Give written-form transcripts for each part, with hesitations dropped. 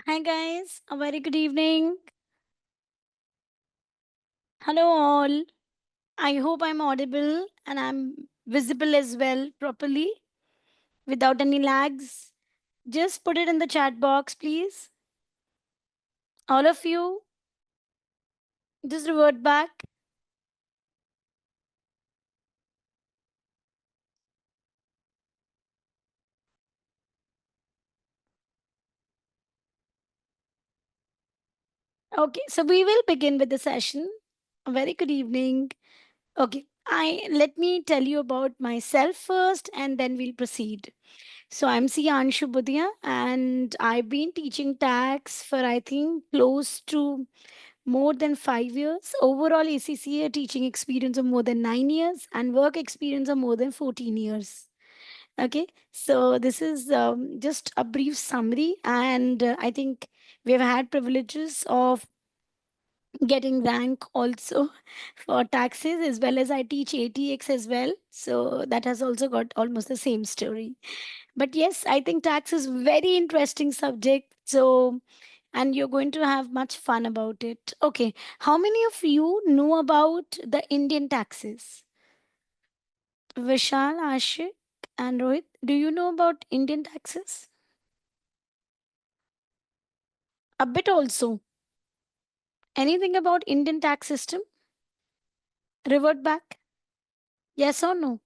Hi guys, a very good evening. Hello all. I hope I'm audible and I'm visible as well properly without any lags. Just put it in the chat box, please. All of you, just revert back. Okay, so we will begin with the session. A very good evening. Okay, I let me tell you about myself first and then we'll proceed. So I'm Siyanshu Budia and I've been teaching tax for I think close to more than 5 years. Overall, ACCA teaching experience of more than 9 years and work experience of more than 14 years. Okay, so this is just a brief summary, and I think we've had privileges of getting rank also for taxes as well as I teach ATX as well. So that has also got almost the same story. But yes, I think tax is very interesting subject. So and you're going to have much fun about it. Okay, how many of you know about the Indian taxes? Vishal, Ashik, and Rohit, do you know about Indian taxes? A bit also. Anything about Indian tax system? Revert back? Yes or no?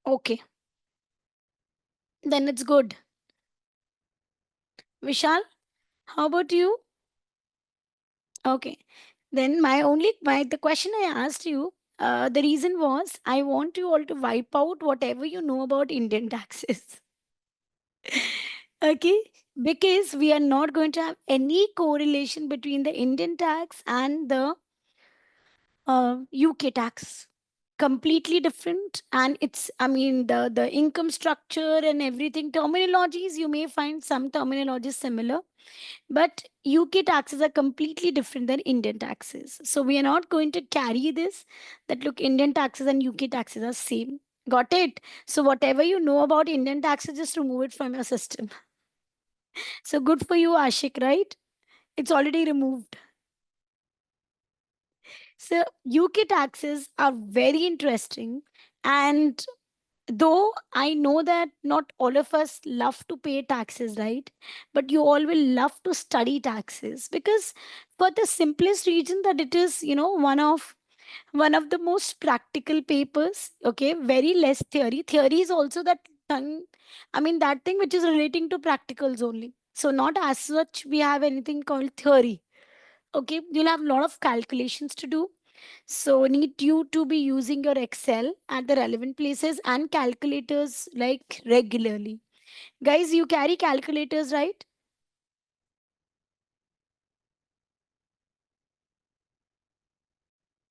Okay, then it's good. Vishal, how about you? Okay, then my the question I asked you. The reason was I want you all to wipe out whatever you know about Indian taxes. Okay, because we are not going to have any correlation between the Indian tax and the UK tax. Completely different, and it's I mean the income structure and everything terminologies you may find some terminologies similar, but UK taxes are completely different than Indian taxes. So we are not going to carry this that look Indian taxes and UK taxes are same. Got it? So whatever you know about Indian taxes, just remove it from your system. So good for you, Ashik, right? It's already removed. So UK taxes are very interesting. And though I know that not all of us love to pay taxes, right? But you all will love to study taxes because for the simplest reason that it is, one of the most practical papers. Okay, very less theory. Theory is also thing, that thing which is relating to practicals only. So not as such we have anything called theory. Okay, you'll have a lot of calculations to do, so need you to be using your Excel at the relevant places and calculators like regularly. Guys, you carry calculators, right?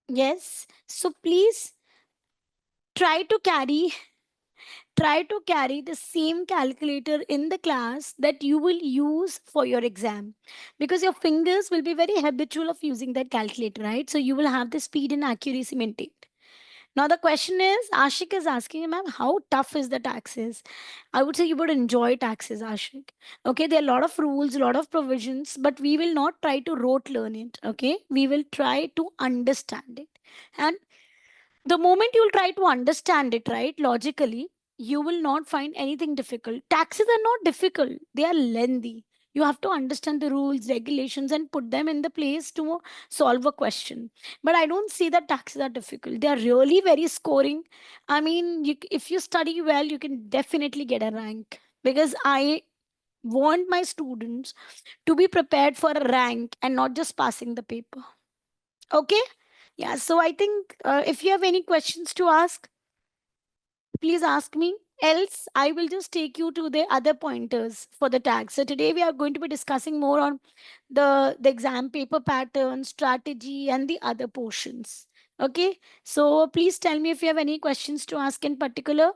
Yes, so please try to carry try to carry the same calculator in the class that you will use for your exam, because your fingers will be very habitual of using that calculator, right? So you will have the speed and accuracy maintained. Now the question is, Ashik is asking, ma'am, how tough is the taxes? I would say you would enjoy taxes, Ashik. Okay, there are a lot of rules, a lot of provisions, but we will not try to rote learn it. Okay, we will try to understand it. And the moment you'll try to understand it, right, logically, you will not find anything difficult. Taxes are not difficult, they are lengthy. You have to understand the rules, regulations, and put them in the place to solve a question. But I don't see that taxes are difficult. They are really very scoring. I mean, if you study well, you can definitely get a rank, because I want my students to be prepared for a rank and not just passing the paper. Okay. Yeah, so I think if you have any questions to ask, please ask me. Else, I will just take you to the other pointers for the tag. So today we are going to be discussing more on the exam paper pattern, strategy, and the other portions. Okay, so please tell me if you have any questions to ask in particular.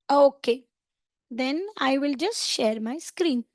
Okay, then I will just share my screen.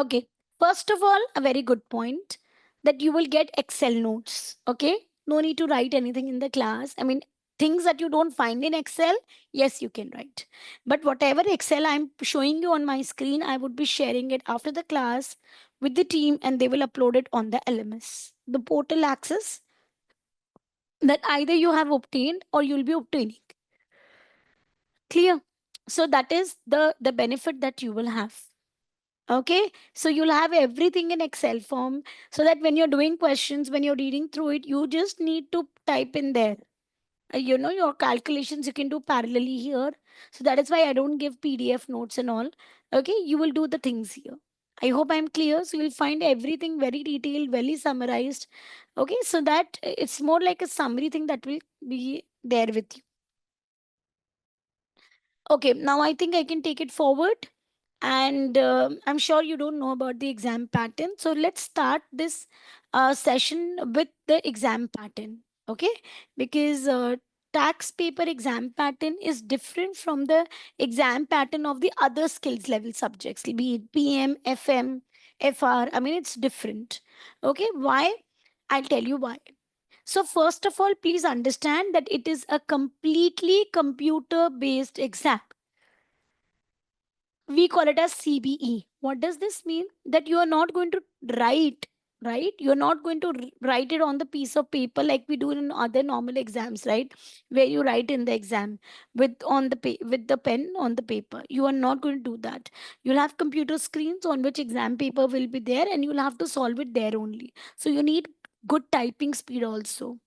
Okay. First of all, a very good point that you will get Excel notes. Okay. No need to write anything in the class. I mean, things that you don't find in Excel, yes, you can write. But whatever Excel I'm showing you on my screen, I would be sharing it after the class with the team and they will upload it on the LMS. The portal access that either you have obtained or you'll be obtaining. Clear? So that is the benefit that you will have. Okay, so you'll have everything in Excel form so that when you're doing questions, when you're reading through it, you just need to type in there. Your calculations you can do parallelly here. So that is why I don't give PDF notes and all. Okay, you will do the things here. I hope I'm clear. So you'll find everything very detailed, very summarized. Okay, so that it's more like a summary thing that will be there with you. Okay, now I think I can take it forward. And I'm sure you don't know about the exam pattern. So let's start this session with the exam pattern. Okay, because tax paper exam pattern is different from the exam pattern of the other skills level subjects, be it PM, FM, FR. I mean, it's different. Okay, why? I'll tell you why. So, first of all, please understand that it is a completely computer based exam. We call it as CBE. What does this mean? That you are not going to write, right? You're not going to write it on the piece of paper like we do in other normal exams, right? Where you write in the exam with the pen on the paper. You are not going to do that. You'll have computer screens on which exam paper will be there, and you'll have to solve it there only. So you need good typing speed also.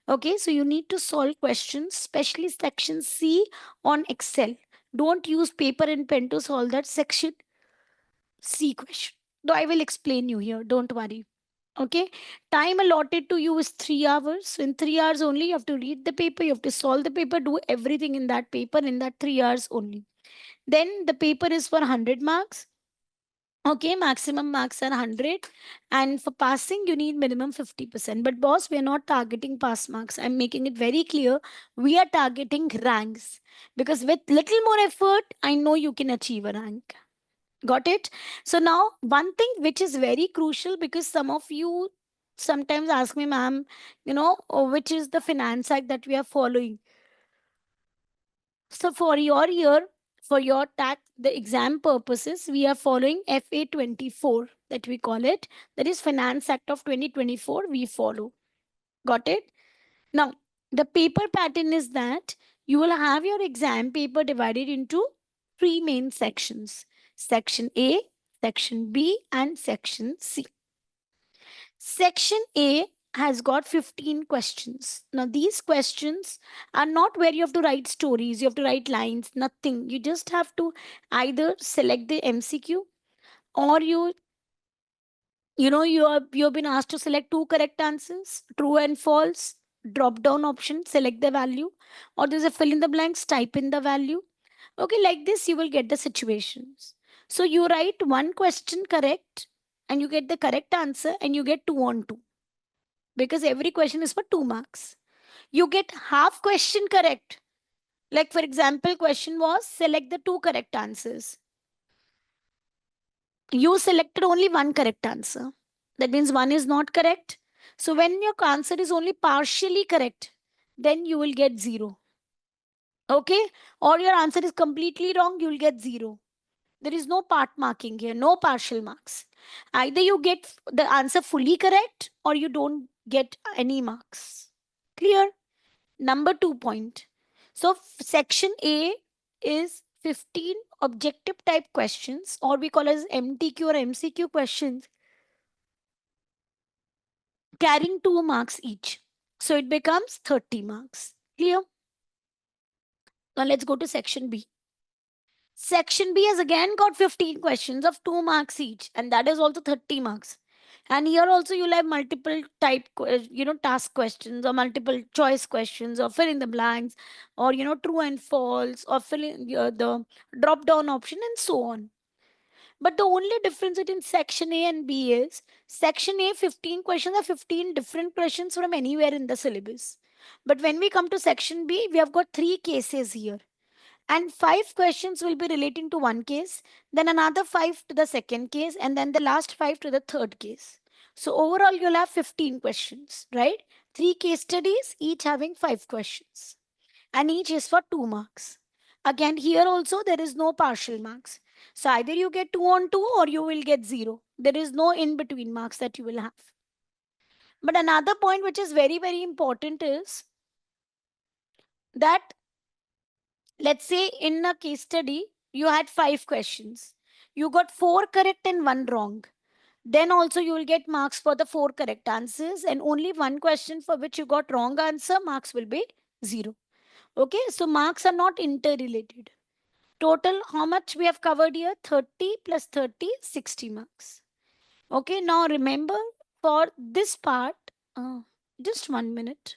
Okay, so you need to solve questions, especially section C on Excel. Don't use paper and pen to solve that section C question. Though I will explain you here, don't worry. Okay, time allotted to you is 3 hours. So in 3 hours only, you have to read the paper, you have to solve the paper, do everything in that paper in that 3 hours only. Then the paper is for 100 marks. Okay, maximum marks are 100, and for passing you need minimum 50%. But boss, we are not targeting pass marks. I'm making it very clear. We are targeting ranks, because with little more effort, I know you can achieve a rank. Got it? So now one thing which is very crucial, because some of you sometimes ask me, ma'am, which is the finance act that we are following. So for your year, for your tax, the exam purposes, we are following FA 24, that we call it. That is Finance Act of 2024. We follow. Got it? Now, the paper pattern is that you will have your exam paper divided into three main sections: Section A, Section B, and Section C. Section A has got 15 questions. Now, these questions are not where you have to write stories, you have to write lines, nothing. You just have to either select the MCQ, or you've been asked to select two correct answers, true and false, drop down option, select the value, or there's a fill in the blanks, type in the value. Okay, like this, you will get the situations. So you write one question correct and you get the correct answer and you get 2 on 2, because every question is for 2 marks. You get half question correct. Like, for example, question was select the two correct answers. You selected only one correct answer. That means one is not correct. So when your answer is only partially correct, then you will get 0. Okay? Or your answer is completely wrong, you will get 0. There is no part marking here, no partial marks. Either you get the answer fully correct or you don't get any marks. Clear? Number 2 point. So section A is 15 objective type questions, or we call as MTQ or MCQ questions, carrying 2 marks each. So it becomes 30 marks. Clear? Now let's go to section B. Section B has again got 15 questions of 2 marks each, and that is also 30 marks. And here also you'll have multiple type, task questions or multiple choice questions or fill in the blanks, or, true and false, or fill in the drop down option, and so on. But the only difference between section A and B is section A 15 questions are 15 different questions from anywhere in the syllabus. But when we come to section B, we have got three cases here. And 5 questions will be relating to one case, then another 5 to the second case, and then the last 5 to the third case. So overall, you'll have 15 questions, right? Three case studies, each having 5 questions, and each is for 2 marks. Again, here also there is no partial marks. So either you get 2 on 2 or you will get 0. There is no in between marks that you will have. But another point which is very, very important is that, let's say in a case study, you had 5 questions. You got 4 correct and 1 wrong. Then also you will get marks for the 4 correct answers, and only 1 question for which you got wrong answer, marks will be 0. Okay, so marks are not interrelated. Total, how much we have covered here? 30 plus 30, 60 marks. Okay, now remember for this part, uh, just 1 minute.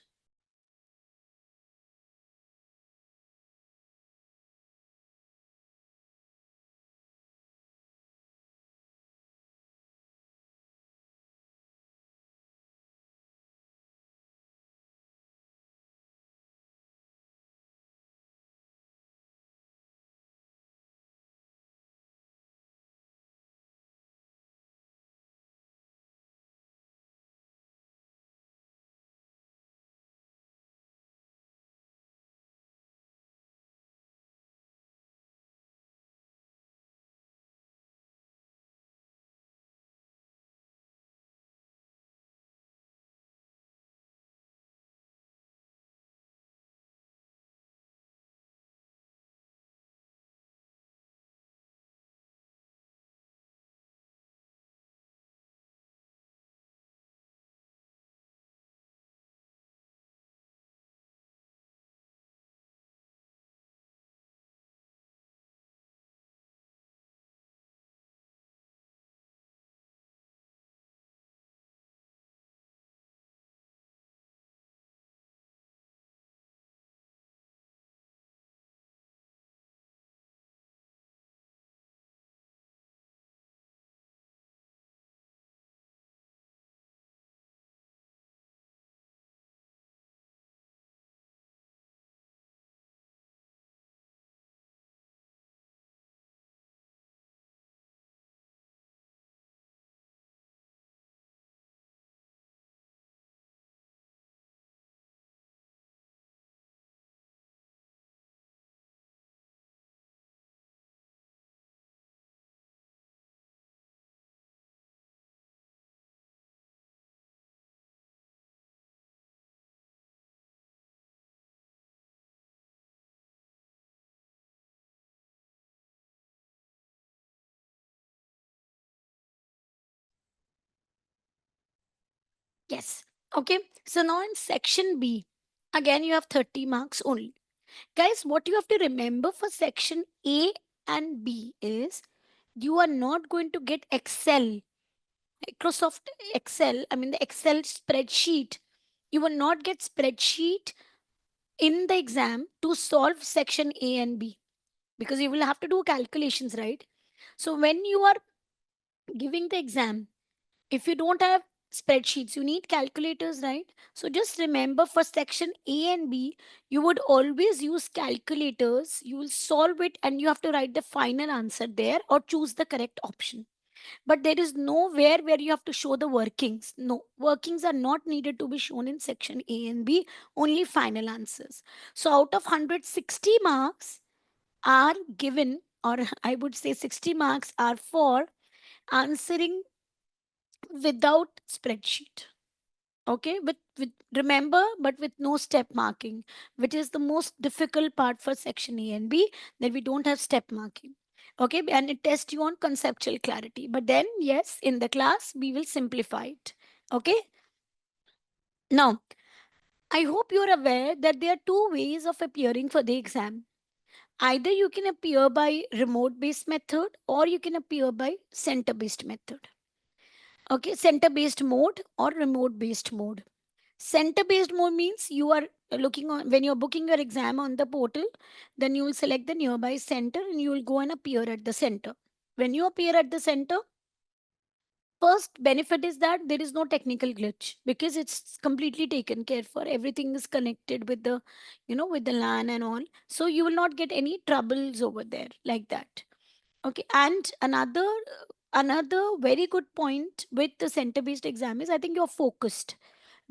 Yes. Okay. So now in section B, again you have 30 marks only. Guys, what you have to remember for section A and B is you are not going to get Excel, Microsoft Excel, I mean the Excel spreadsheet. You will not get spreadsheet in the exam to solve section A and B, because you will have to do calculations, right? So when you are giving the exam, if you don't have spreadsheets, you need calculators, right? So just remember for section A and B, you would always use calculators. You will solve it and you have to write the final answer there or choose the correct option. But there is nowhere where you have to show the workings. No, workings are not needed to be shown in section A and B, only final answers. So out of 160 marks are given, or I would say 60 marks are for answering without spreadsheet. Okay, with remember, but with no step marking, which is the most difficult part for section A and B, that we don't have step marking. Okay, and it tests you on conceptual clarity, but then yes, in the class we will simplify it. Okay, now I hope you're aware that there are two ways of appearing for the exam. Either you can appear by remote based method or you can appear by center based method. Okay, center based mode or remote based mode. Center based mode means you are looking on, when you're booking your exam on the portal, then you will select the nearby center and you will go and appear at the center. When you appear at the center, First benefit is that there is no technical glitch because it's completely taken care for. Everything is connected with the, with the LAN and all. So you will not get any troubles over there like that. Okay. And another very good point with the center based exam is I think you're focused,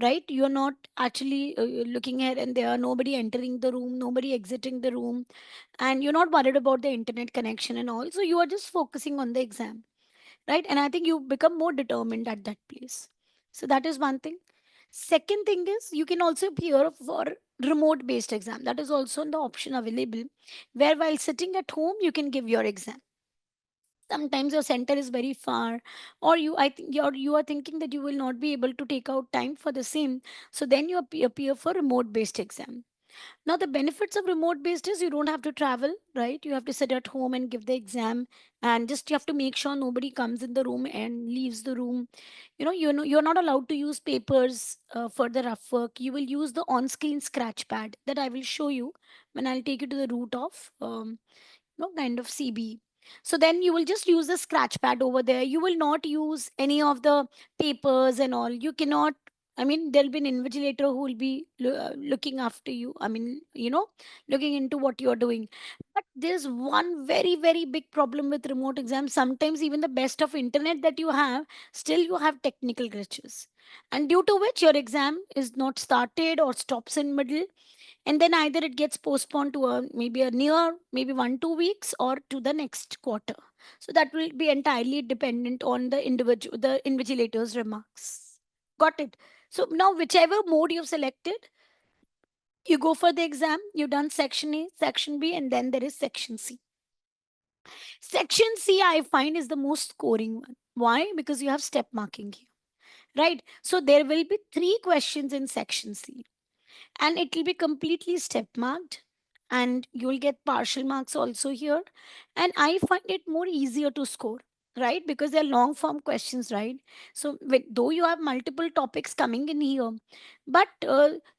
right? You're not actually looking here and there, nobody entering the room, nobody exiting the room, and you're not worried about the internet connection and all. So you are just focusing on the exam, right? And I think you become more determined at that place. So that is one thing. Second thing is you can also appear for remote based exam. That is also the option available, where while sitting at home you can give your exam. Sometimes your center is very far, or you are thinking that you will not be able to take out time for the same, so then you appear for remote based exam. Now, the benefits of remote based is you don't have to travel, right? You have to sit at home and give the exam, and just you have to make sure nobody comes in the room and leaves the room. You're not allowed to use papers for the rough work. You will use the on-screen scratch pad that I will show you when I'll take you to the route of kind of CB. So then you will just use the scratch pad over there. You will not use any of the papers and all. You cannot. I mean, there'll be an invigilator who will be looking after you. I mean, looking into what you're doing. But there's one very, very big problem with remote exams. Sometimes even the best of internet that you have, still you have technical glitches. And due to which your exam is not started or stops in middle, and then either it gets postponed to maybe a near maybe 1 2 weeks or to the next quarter. So that will be entirely dependent on the invigilator's remarks. Got it? So now whichever mode you've selected, you go for the exam. You've done section A, section B, and then there is section C. Section C I find is the most scoring one. Why? Because you have step marking here, right? So there will be 3 questions in section C, and it will be completely step marked, and you'll get partial marks also here. And I find it more easier to score, right? Because they're long form questions, right? So though you have multiple topics coming in here, but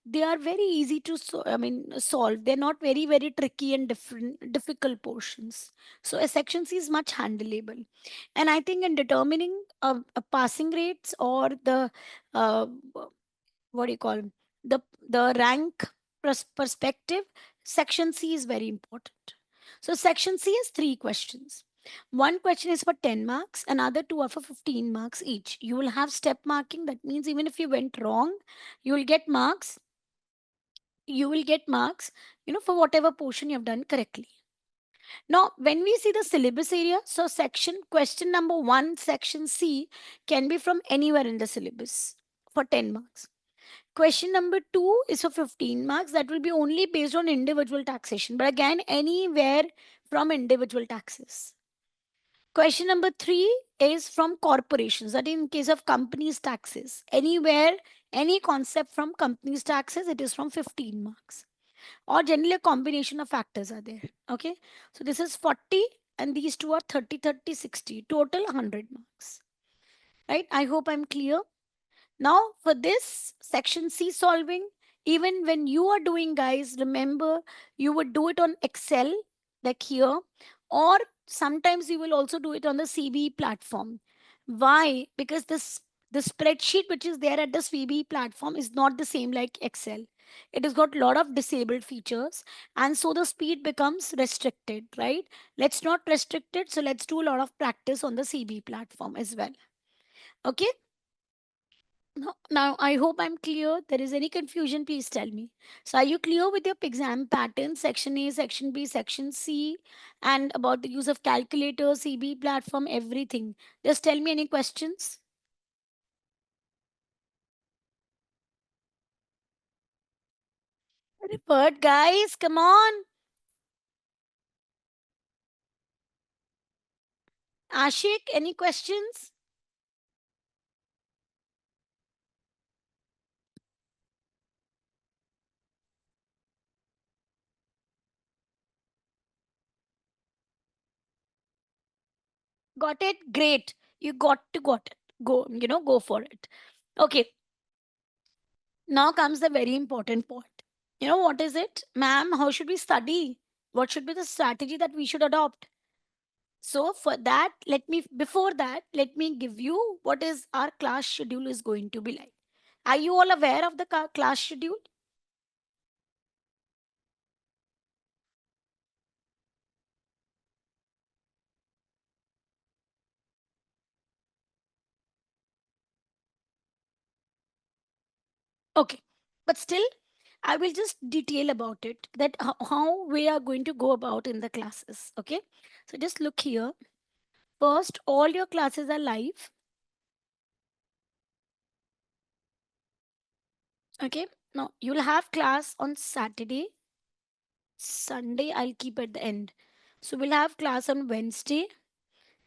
they are very easy to solve. They're not very, very tricky and difficult portions. So a section C is much handleable. And I think in determining a passing rates or the uh, what do you call the rank perspective, section C is very important. So section C has 3 questions. One question is for 10 marks, another two are for 15 marks each. You will have step marking. That means even if you went wrong, you will get marks. You will get marks, for whatever portion you have done correctly. Now, when we see the syllabus area, so section question number 1, section C, can be from anywhere in the syllabus for 10 marks. Question number 2 is for 15 marks. That will be only based on individual taxation. But again, anywhere from individual taxes. Question number 3 is from corporations. That in case of companies taxes. Anywhere, any concept from companies taxes, it is from 15 marks. Or generally a combination of factors are there. Okay. So this is 40 and these two are 30, 30, 60. Total 100 marks. Right. I hope I'm clear. Now, for this section C solving, even when you are doing, guys, remember you would do it on Excel, like here, or sometimes you will also do it on the CB platform. Why? Because the spreadsheet which is there at the CB platform is not the same like Excel. It has got a lot of disabled features, and so the speed becomes restricted, right? Let's not restrict it, so let's do a lot of practice on the CB platform as well. Okay. Now, I hope I'm clear. There is any confusion, please tell me. So, are you clear with your exam pattern, section A, section B, section C, and about the use of calculator, CB platform, everything? Just tell me any questions. Report, guys, come on. Ashik, any questions? Got it? Great. You got it. Go for it. Okay, now comes the very important part. You know what is it? Ma'am, how should we study? What should be the strategy that we should adopt? So for that, before that, let me give you what is our class schedule is going to be like. Are you all aware of the class schedule? Okay. But still, I will just detail about it, that how we are going to go about in the classes. Okay. So just look here. First, all your classes are live. Okay. Now you'll have class on Saturday, Sunday. I'll keep at the end. So we'll have class on Wednesday,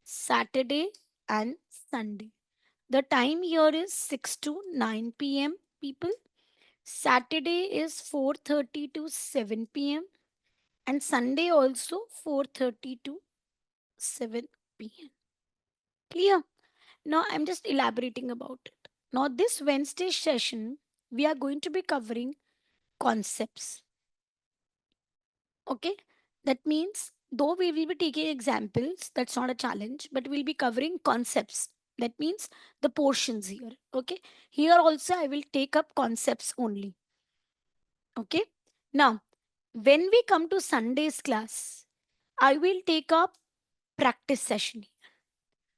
Saturday, and Sunday. The time here is 6 to 9 p.m. people. Saturday is 4:30 to 7 p.m. and Sunday also 4:30 to 7 p.m. Clear? Now I'm just elaborating about it. Now this Wednesday session we are going to be covering concepts. Okay? That means though we will be taking examples, that's not a challenge, but we'll be covering concepts. That means the portions here. Okay? Here also I will take up concepts only. Okay? Now, when we come to Sunday's class, I will take up practice session.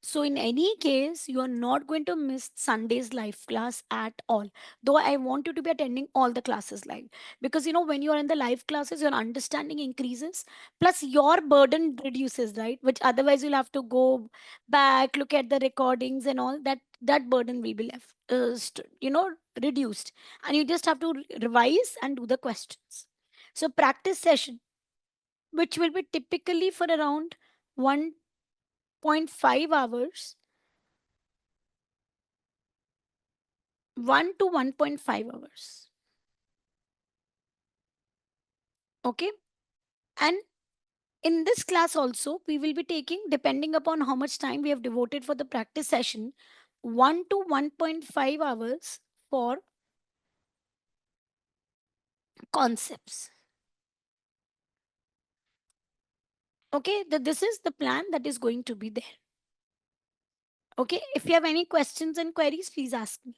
So, in any case, you are not going to miss Sunday's live class at all. Though I want you to be attending all the classes live. Because, when you are in the live classes, your understanding increases. Plus, your burden reduces, right? Which otherwise you'll have to go back, look at the recordings and all. That burden will be left, reduced. And you just have to revise and do the questions. So, practice session, which will be typically for around 1.5 hours, 1 to 1.5 hours. Okay. And in this class also, we will be taking, depending upon how much time we have devoted for the practice session, 1 to 1.5 hours for concepts. Okay. This is the plan that is going to be there. Okay. If you have any questions and queries, please ask me.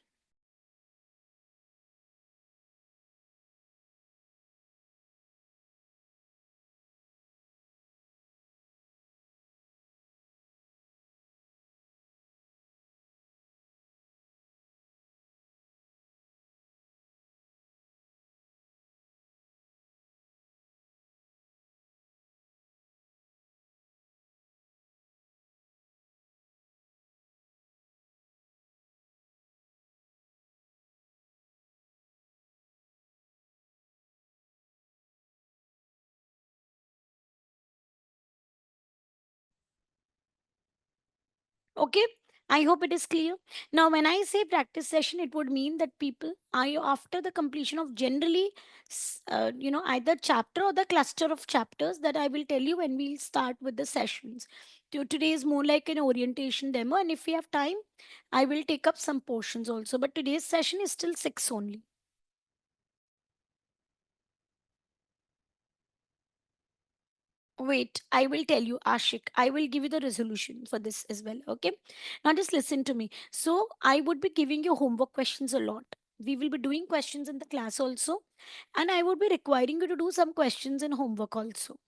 Okay. I hope it is clear. Now, when I say practice session, it would mean that people are after the completion of generally, either chapter or the cluster of chapters that I will tell you when we start with the sessions. Today is more like an orientation demo, and if we have time, I will take up some portions also. But today's session is still six only. Wait, I will tell you, Ashik. I will give you the resolution for this as well. Okay. Now just listen to me. So I would be giving you homework questions a lot. We will be doing questions in the class also. And I would be requiring you to do some questions in homework also.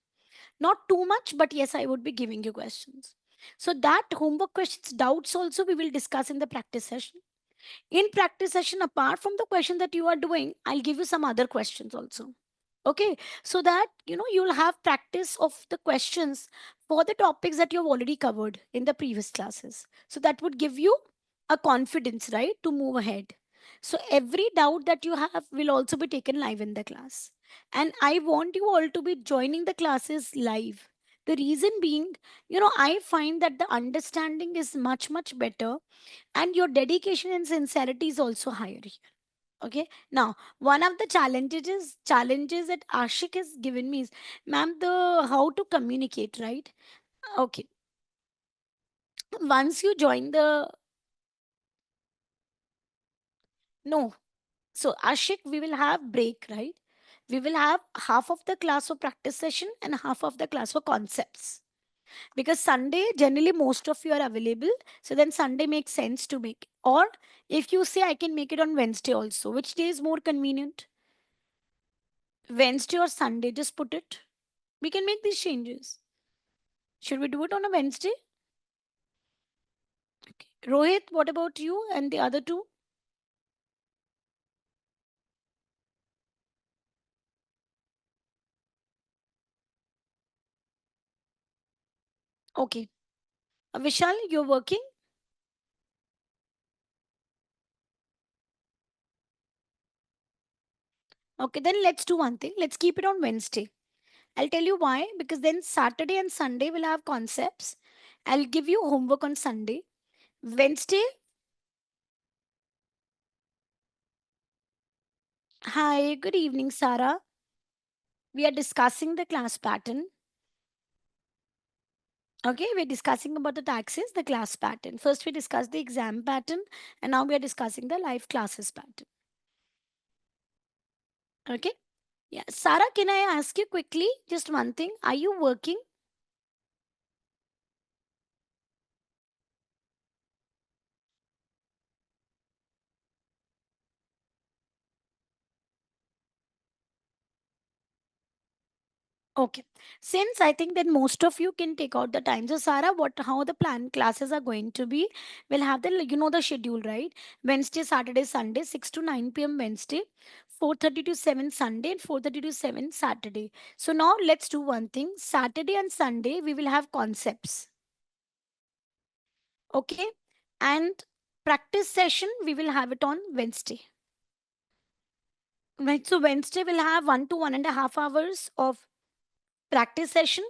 Not too much, but yes, I would be giving you questions. So that homework questions, doubts also we will discuss in the practice session. In practice session, apart from the question that you are doing, I'll give you some other questions also. Okay, so that you'll have practice of the questions for the topics that you've already covered in the previous classes. So that would give you a confidence, right, to move ahead. So every doubt that you have will also be taken live in the class. And I want you all to be joining the classes live. The reason being, I find that the understanding is much, much better and your dedication and sincerity is also higher here. Okay. Now, one of the challenges that Ashik has given me is, ma'am, the how to communicate, right? Okay. Once you join the no, so Ashik, we will have break, right? We will have half of the class for practice session and half of the class for concepts. because Sunday generally most of you are available. So then Sunday makes sense to make. Or if you say I can make it on Wednesday also, which day is more convenient? Wednesday or Sunday, just put it. We can make these changes. Should we do it on a Wednesday? Okay. Rohit, what about you and the other two? Okay. Vishal, you're working? Okay, then let's do one thing. Let's keep it on Wednesday. I'll tell you why. Because then Saturday and Sunday will have concepts. I'll give you homework on Sunday. Wednesday, hi, good evening, Sarah. We are discussing the class pattern. Okay, we're discussing about the taxes, the class pattern. First, we discussed the exam pattern, and now we are discussing the live classes pattern. Okay, yeah. Sarah, can I ask you quickly just one thing? Are you working? Okay. Since I think that most of you can take out the time. So Sarah, what how the plan classes are going to be? We'll have the the schedule, right? Wednesday, Saturday, Sunday, 6 to 9 p.m. Wednesday, 4:30 to 7 Sunday, and 4:30 to 7 Saturday. So now let's do one thing. Saturday and Sunday we will have concepts. Okay? And practice session we will have it on Wednesday. Right. So Wednesday we'll have 1 to 1.5 hours of practice session,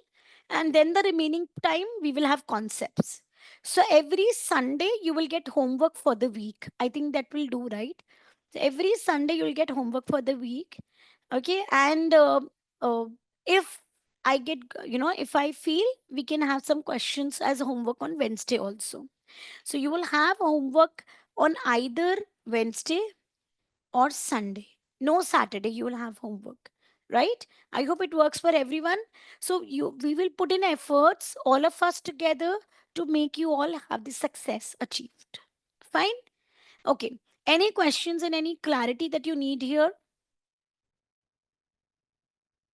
and then the remaining time we will have concepts. So every Sunday you will get homework for the week. I think that will do, right? So every Sunday you will get homework for the week. Okay. And uh, if I get, if I feel, we can have some questions as homework on Wednesday also. So you will have homework on either Wednesday or Sunday. No Saturday you will have homework. Right? I hope it works for everyone. So we will put in efforts, all of us together, to make you all have the success achieved. Fine? Okay. Any questions and any clarity that you need here?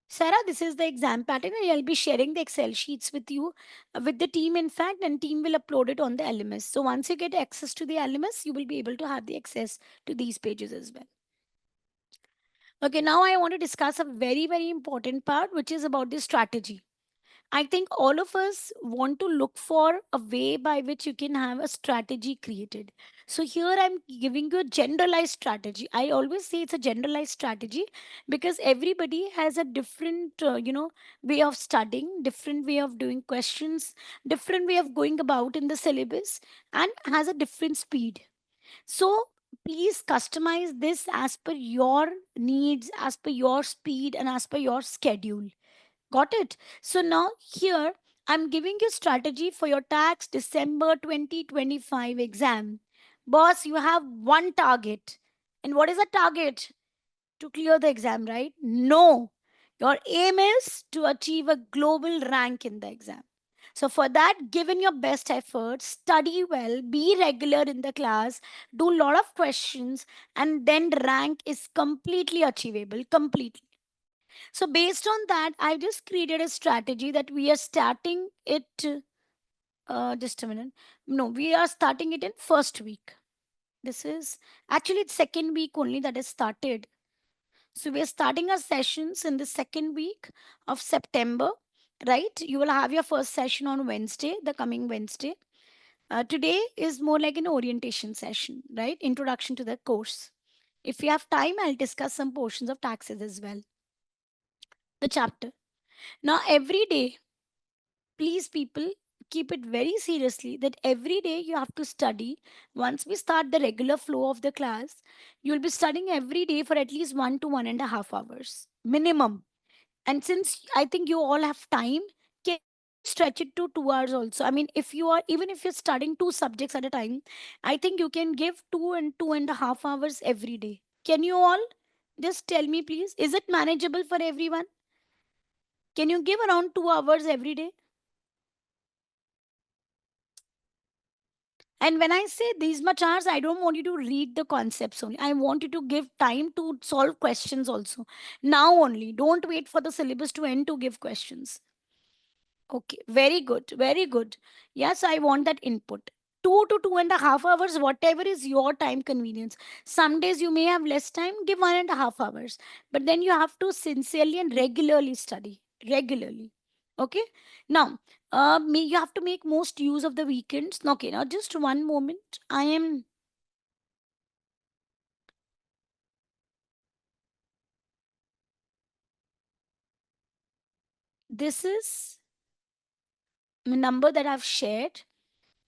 Sarah, this is the exam pattern, and I'll be sharing the Excel sheets with you, with the team, in fact, and team will upload it on the LMS. So once you get access to the LMS, you will be able to have the access to these pages as well. Okay, now I want to discuss a very, very important part, which is about the strategy. I think all of us want to look for a way by which you can have a strategy created. So here I'm giving you a generalized strategy. I always say it's a generalized strategy because everybody has a different, way of studying, different way of doing questions, different way of going about in the syllabus, and has a different speed. So please customize this as per your needs, as per your speed, and as per your schedule. Got it? So now here I'm giving you strategy for your tax December 2025 exam. Boss, you have one target. And what is the target? To clear the exam, right? No. Your aim is to achieve a global rank in the exam. So, for that, give in your best effort, study well, be regular in the class, do a lot of questions, and then rank is completely achievable. Completely. So, based on that, I just created a strategy that we are starting it. Just a minute. No, we are starting it in first week. This is actually it's second week only that is started. So we are starting our sessions in the second week of September, right? You will have your first session on Wednesday, the coming Wednesday. Today is more like an orientation session, right? Introduction to the course. If you have time, I'll discuss some portions of taxes as well. The chapter. Now, every day, please, people, keep it very seriously that every day you have to study. Once we start the regular flow of the class, you'll be studying every day for at least 1 to 1.5 hours minimum. And since I think you all have time, can stretch it to 2 hours also. I mean, if you are even if you're studying two subjects at a time, I think you can give 2 and 2.5 hours every day. Can you all just tell me, please? Is it manageable for everyone? Can you give around 2 hours every day? And when I say these much hours, I don't want you to read the concepts only. I want you to give time to solve questions also. Now only, don't wait for the syllabus to end to give questions. Okay, very good, very good. Yes, I want that input. 2 to 2.5 hours, whatever is your time convenience. Some days you may have less time, give 1.5 hours. But then you have to sincerely and regularly study. Regularly. Okay? Now, you have to make most use of the weekends. Okay, now just one moment. This is the number that I've shared.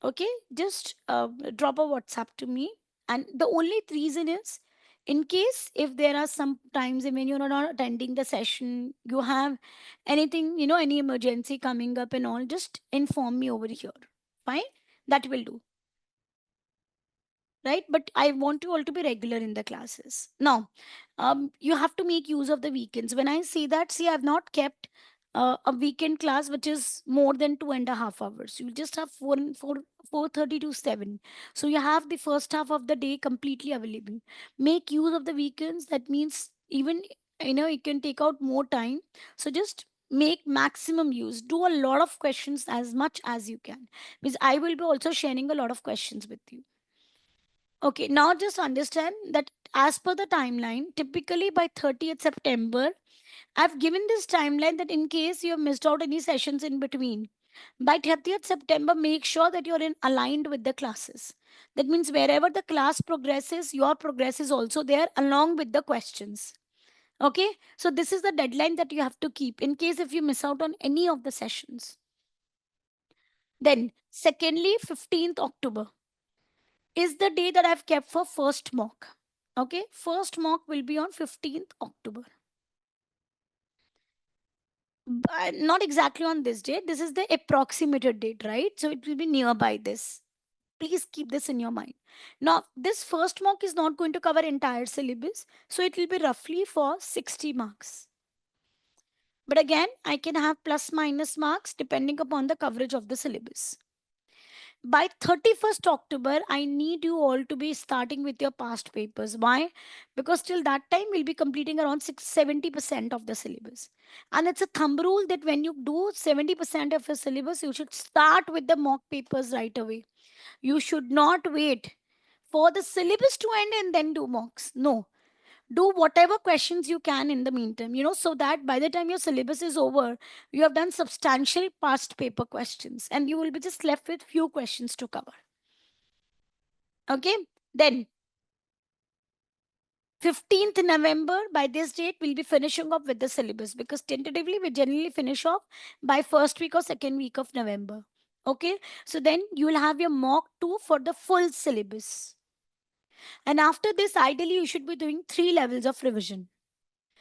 Okay, just drop a WhatsApp to me. And the only reason is, in case if there are some times when you're not attending the session, you have anything, any emergency coming up and all, just inform me over here. Fine, that will do. Right, but I want you all to be regular in the classes. Now, you have to make use of the weekends. When I say that, see, I've not kept a weekend class which is more than 2.5 hours. You just have 4:30 to 7. So you have the first half of the day completely available. Make use of the weekends. That means even, you can take out more time. So just make maximum use. Do a lot of questions as much as you can, because I will be also sharing a lot of questions with you. Okay, now just understand that as per the timeline, typically by 30th September, I've given this timeline that in case you have missed out any sessions in between, by 30th September, make sure that you're in aligned with the classes. That means wherever the class progresses, your progress is also there along with the questions. Okay, so this is the deadline that you have to keep in case if you miss out on any of the sessions. Then, secondly, 15th October is the day that I've kept for first mock. Okay, first mock will be on 15th October. Not exactly on this date. This is the approximated date, right? So it will be nearby this. Please keep this in your mind. Now, this first mock is not going to cover entire syllabus, so it will be roughly for 60 marks. But again, I can have plus minus marks depending upon the coverage of the syllabus. By 31st October, I need you all to be starting with your past papers. Why? Because till that time we'll be completing around 70% of the syllabus, and it's a thumb rule that when you do 70% of your syllabus, you should start with the mock papers right away. You should not wait for the syllabus to end and then do mocks. No, do whatever questions you can in the meantime, so that by the time your syllabus is over, you have done substantial past paper questions and you will be just left with few questions to cover. Okay, then 15th November, by this date we'll be finishing up with the syllabus, because tentatively we generally finish off by first week or second week of November. Okay, so then you will have your mock 2 for the full syllabus, and after this ideally you should be doing 3 levels of revision.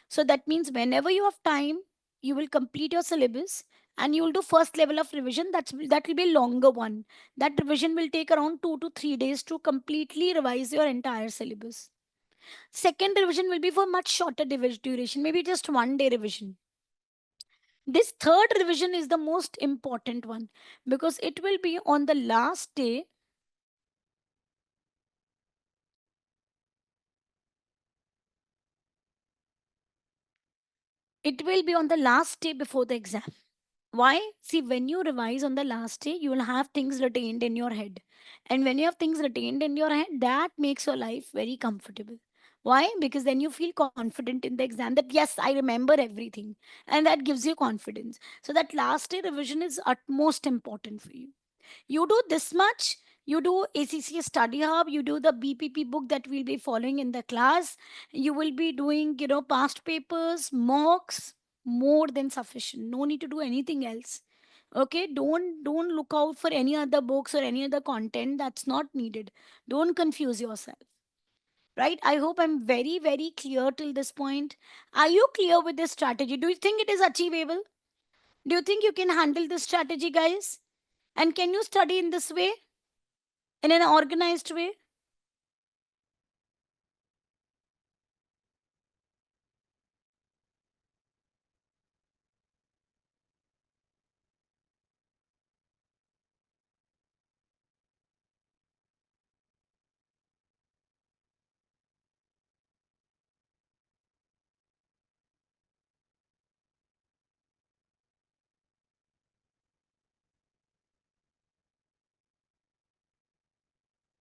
So that means whenever you have time, you will complete your syllabus and you will do first level of revision. That will be a longer one. That revision will take around 2 to 3 days to completely revise your entire syllabus. Second revision will be for much shorter duration, maybe just 1 day revision. This third revision is the most important one, because it will be on the last day. It will be on the last day before the exam. Why? See, when you revise on the last day, you will have things retained in your head. And when you have things retained in your head, that makes your life very comfortable. Why? Because then you feel confident in the exam that, yes, I remember everything. And that gives you confidence. So, that last day revision is utmost important for you. You do this much, you do ACCA study hub, you do the BPP book that we'll be following in the class, you will be doing, past papers, mocks, more than sufficient. No need to do anything else. Okay, don't look out for any other books or any other content that's not needed. Don't confuse yourself. Right, I hope I'm very very clear till this point. Are you clear with this strategy? Do you think it is achievable? Do you think you can handle this strategy, guys? And can you study in this way, in an organized way?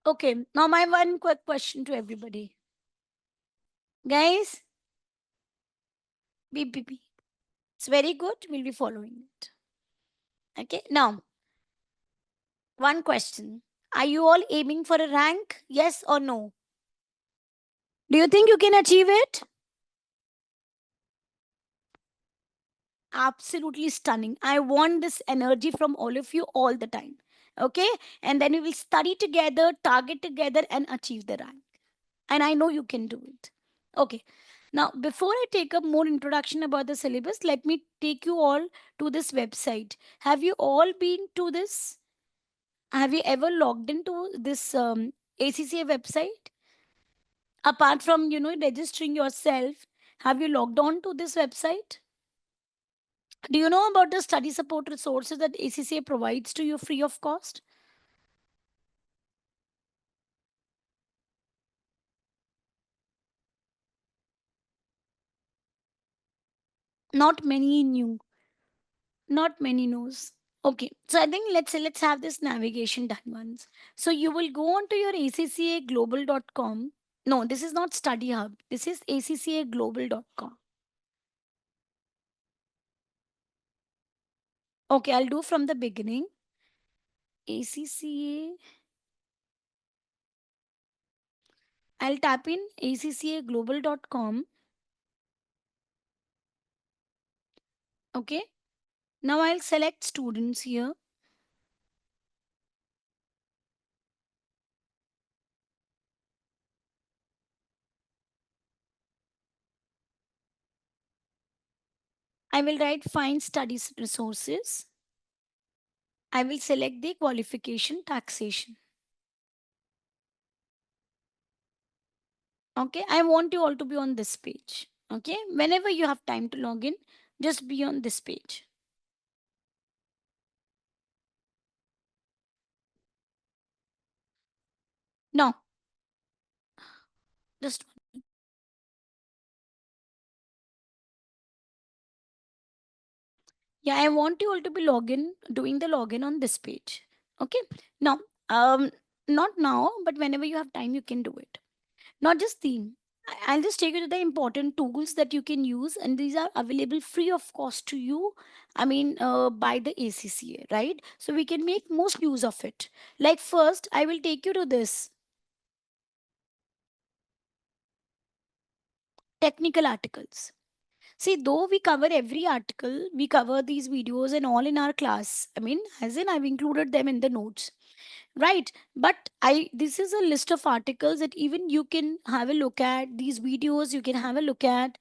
Okay, now my one quick question to everybody. Guys, beep, beep, beep. It's very good. We'll be following it. Okay, now, one question. Are you all aiming for a rank? Yes or no? Do you think you can achieve it? Absolutely stunning. I want this energy from all of you all the time. Okay, and then we will study together, target together, and achieve the rank. And I know you can do it. Okay. Now, before I take up more introduction about the syllabus, let me take you all to this website. Have you all been to this? Have you ever logged into this ACCA website? Apart from, registering yourself, have you logged on to this website? Do you know about the study support resources that ACCA provides to you free of cost? Not many knew. Not many knows. Okay, so I think let's have this navigation done once. So you will go on to your accaglobal.com. No, this is not Study Hub. This is accaglobal.com. Okay, I'll do from the beginning. ACCA. I'll tap in accaglobal.com. Okay. Now I'll select students here. I will write find studies resources. I will select the qualification taxation. Okay, I want you all to be on this page. Okay, whenever you have time to log in, just be on this page. Now, just yeah, I want you all to be doing the login on this page. Okay, now, um, not now, but whenever you have time, you can do it. Not just theme. I'll just take you to the important tools that you can use, and these are available free of cost to you. I mean, by the ACCA, right? So we can make most use of it. Like first, I will take you to this technical articles. See, though we cover every article, we cover these videos and all in our class. I mean, as in I've included them in the notes, right? But I this is a list of articles that even you can have a look at. These videos you can have a look at,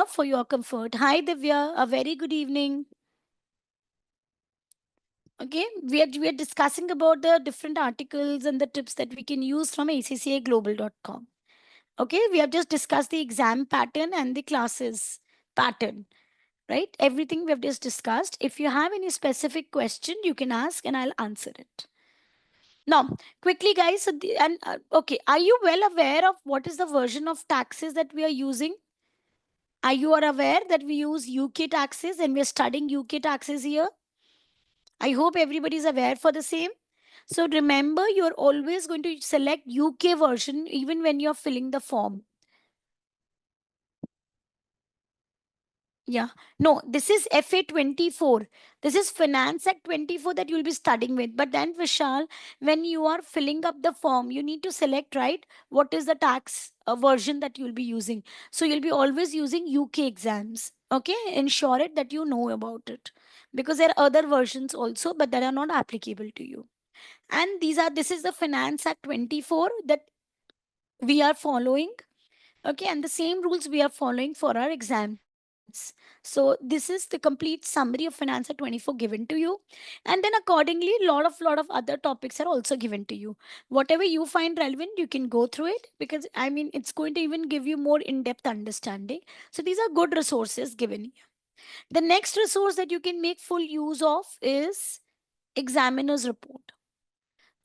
for your comfort. Hi Divya, a very good evening. Okay, we are discussing about the different articles and the tips that we can use from accaglobal.com. Okay, we have just discussed the exam pattern and the classes pattern, right? Everything we have just discussed. If you have any specific question, you can ask and I'll answer it. Now, quickly, guys, okay, are you well aware of what is the version of taxes that we are using? Are you are aware that we use UK taxes and we're studying UK taxes here? I hope everybody is aware for the same. So remember, you're always going to select UK version even when you're filling the form. Yeah. No, this is FA 24. This is Finance Act 24 that you'll be studying with. But then, Vishal, when you are filling up the form, you need to select, right? What is the tax version that you'll be using? So you'll be always using UK exams. Okay. Ensure it that you know about it. Because there are other versions also, but that are not applicable to you. And this is the Finance Act 24 that we are following. Okay, and the same rules we are following for our exams. So this is the complete summary of Finance at 24 given to you. And then accordingly, lot of other topics are also given to you. Whatever you find relevant, you can go through it because I mean it's going to even give you more in-depth understanding. So these are good resources given you. The next resource that you can make full use of is examiner's report.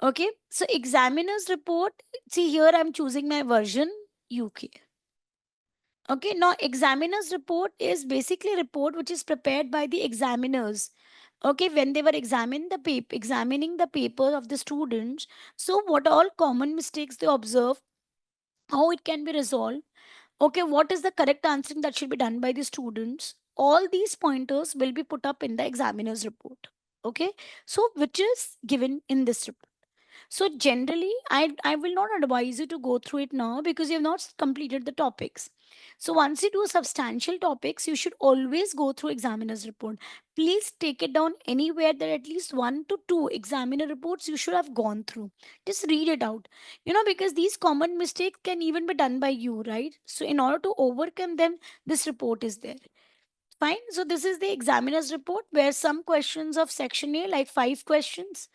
Okay, so examiner's report, see here I'm choosing my version UK. Okay, now examiner's report is basically a report which is prepared by the examiners. Okay, when they were examining the paper of the students, so what all common mistakes they observe, how it can be resolved, okay, what is the correct answering that should be done by the students, all these pointers will be put up in the examiner's report. Okay, so which is given in this report. So generally, I will not advise you to go through it now because you have not completed the topics. So once you do substantial topics, you should always go through examiner's report. Please take it down anywhere that at least one to two examiner reports you should have gone through. Just read it out. Because these common mistakes can even be done by you, right? So in order to overcome them, this report is there. Fine. So this is the examiner's report where some questions of section A, like 5 questions,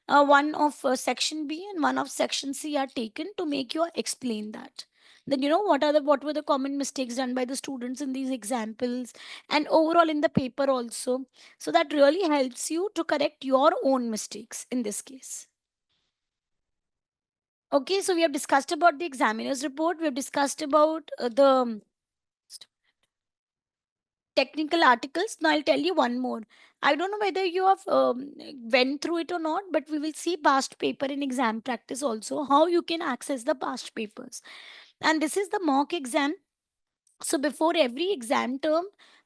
one of section B and one of section C are taken to make you explain that. Then what were the common mistakes done by the students in these examples and overall in the paper also. So that really helps you to correct your own mistakes in this case. Okay, so we have discussed about the examiner's report. We have discussed about the technical articles. Now I'll tell you one more. I don't know whether you have went through it or not, but we will see past paper in exam practice also, how you can access the past papers. And this is the mock exam. So before every exam term,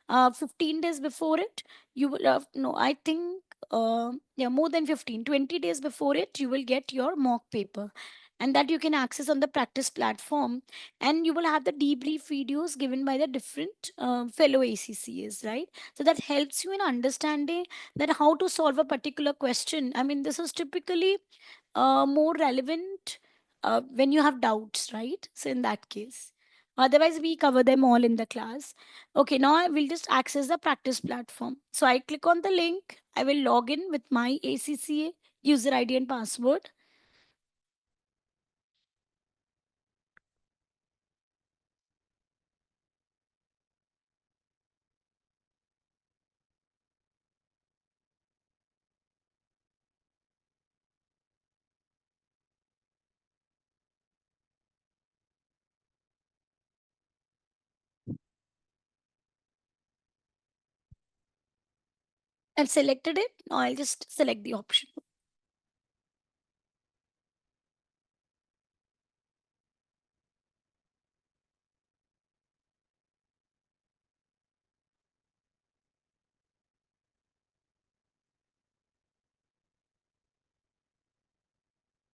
15 days before it, you will have, no, I think, yeah, more than 15, 20 days before it, you will get your mock paper. And that you can access on the practice platform. And you will have the debrief videos given by the different fellow ACCs, right? So that helps you in understanding that how to solve a particular question. I mean, this is typically more relevant when you have doubts, right? So in that case. Otherwise, we cover them all in the class. Okay, now I will just access the practice platform. So I click on the link. I will log in with my ACCA user ID and password. I've selected it. Now I'll just select the option.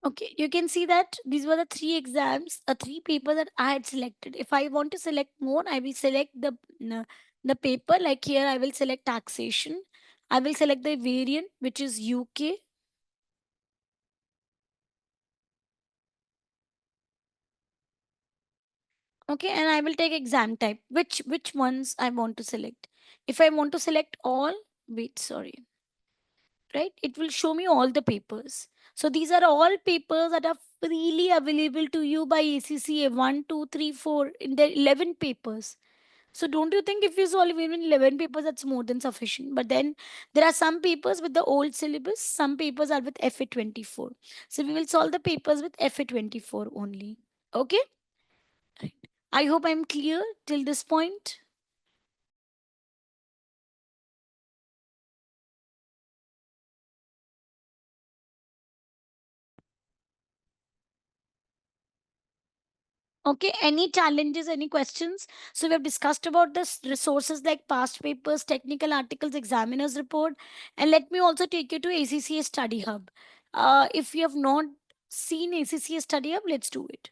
Okay, you can see that these were the three exams, three papers that I had selected. If I want to select more, I will select the paper. Like here, I will select taxation. I will select the variant, which is UK. Okay, and I will take exam type. Which ones I want to select? If I want to select all, wait, sorry, right? It will show me all the papers. So these are all papers that are freely available to you by ACCA 1, 2, 3, 4 in the 11 papers. So don't you think if you solve even 11 papers, that's more than sufficient? But then there are some papers with the old syllabus, some papers are with FA24. So we will solve the papers with FA24 only. Okay? Right. I hope I'm clear till this point. Okay, any challenges, any questions? So we have discussed about the resources like past papers, technical articles, examiner's report, and let me also take you to ACCA Study Hub. If you have not seen ACCA Study Hub, let's do it.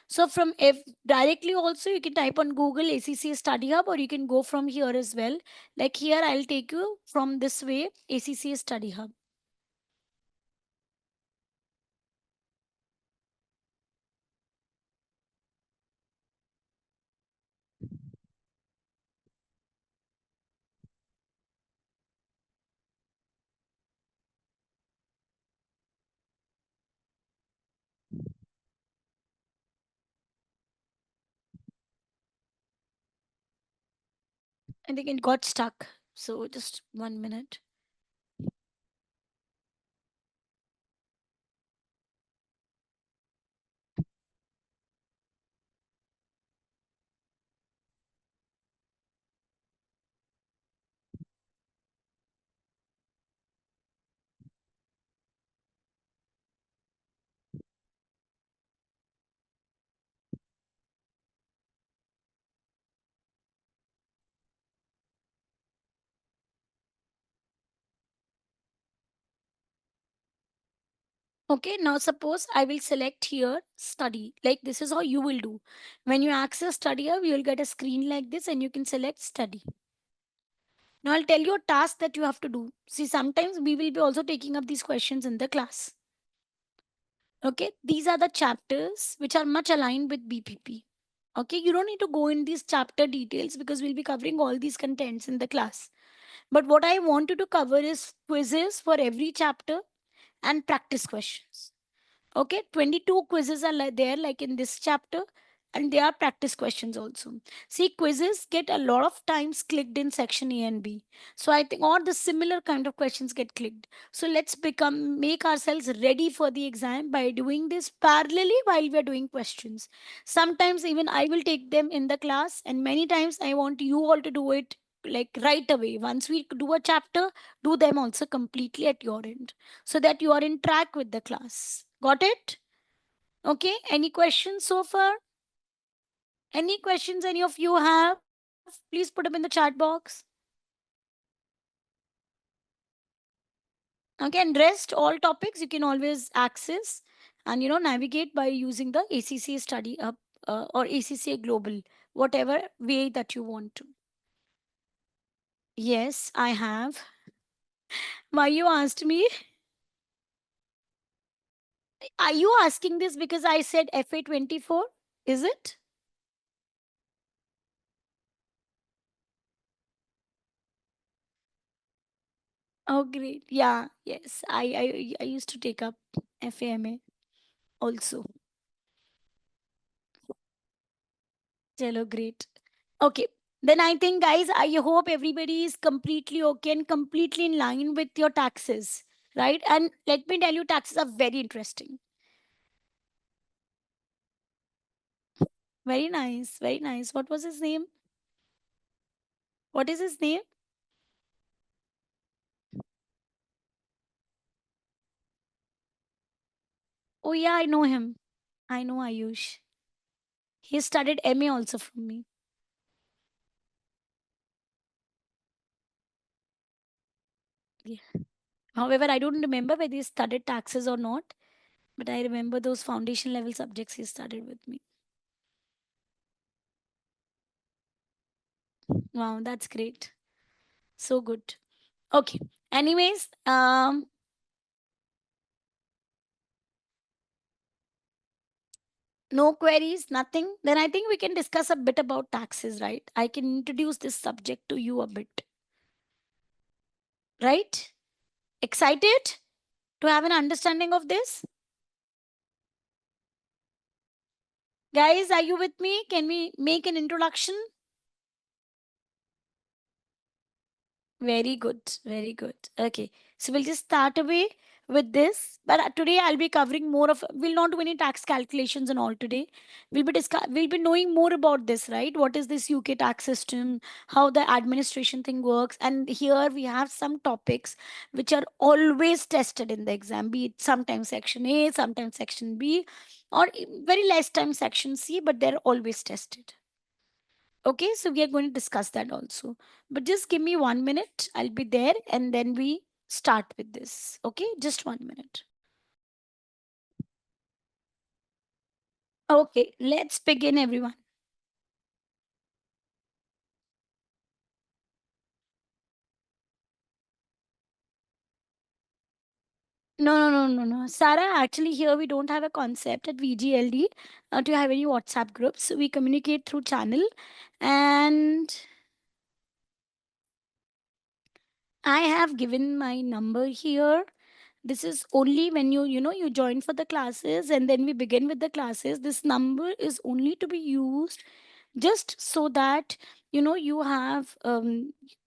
So from if directly also you can type on Google ACCA Study Hub, or you can go from here as well. Like here, I'll take you from this way, ACCA Study Hub. I think it got stuck. So just 1 minute. Okay, now suppose I will select here study. Like this is how you will do. When you access study hub, you will get a screen like this and you can select study. Now I'll tell you a task that you have to do. See, sometimes we will be also taking up these questions in the class. Okay, these are the chapters which are much aligned with BPP. Okay, you don't need to go in these chapter details because we'll be covering all these contents in the class. But what I want you to cover is quizzes for every chapter and practice questions. Okay, 22 quizzes are there, like in this chapter, and there are practice questions also. See, quizzes get a lot of times clicked in section A and B. So I think all the similar kind of questions get clicked. So let's make ourselves ready for the exam by doing this parallelly while we are doing questions. Sometimes even I will take them in the class, and many times I want you all to do it like right away. Once we do a chapter, do them also completely at your end so that you are in track with the class. Got it? Okay. Any questions so far? Any questions any of you have? Please put them in the chat box. Okay. And rest all topics you can always access and navigate by using the ACCA study up or ACCA global, whatever way that you want to. Yes, I have. Why you asked me? Are you asking this because I said FA24? Is it? Oh, great. Yeah, yes. I used to take up FAMA also. Chalo, great. Okay. Then I think, guys, I hope everybody is completely okay and completely in line with your taxes, right? And let me tell you, taxes are very interesting. Very nice. Very nice. What was his name? What is his name? Oh, yeah, I know him. I know Ayush. He studied MA also from me. Yeah. However, I don't remember whether he studied taxes or not, but I remember those foundation level subjects he studied with me. Wow, that's great. So good. Okay. Anyways, no queries, nothing. Then I think we can discuss a bit about taxes, right? I can introduce this subject to you a bit, right? Excited to have an understanding of this? Guys, are you with me? Can we make an introduction? Very good, very good. Okay, so we'll just start away with this. But today I'll be covering more of. We'll not do any tax calculations and all today. We'll be knowing more about this, right? What is this UK tax system? How the administration thing works? And here we have some topics which are always tested in the exam. Be it sometimes section A, sometimes section B, or very less time section C, but they're always tested. Okay, so we are going to discuss that also. But just give me 1 minute. I'll be there and then we start with this. Okay, just 1 minute. Okay, let's begin, everyone. No, no, no, no, no. Sarah, actually, here we don't have a concept at VGLD to have any WhatsApp groups. We communicate through channel, and I have given my number here. This is only when you join for the classes and then we begin with the classes. This number is only to be used just so that you have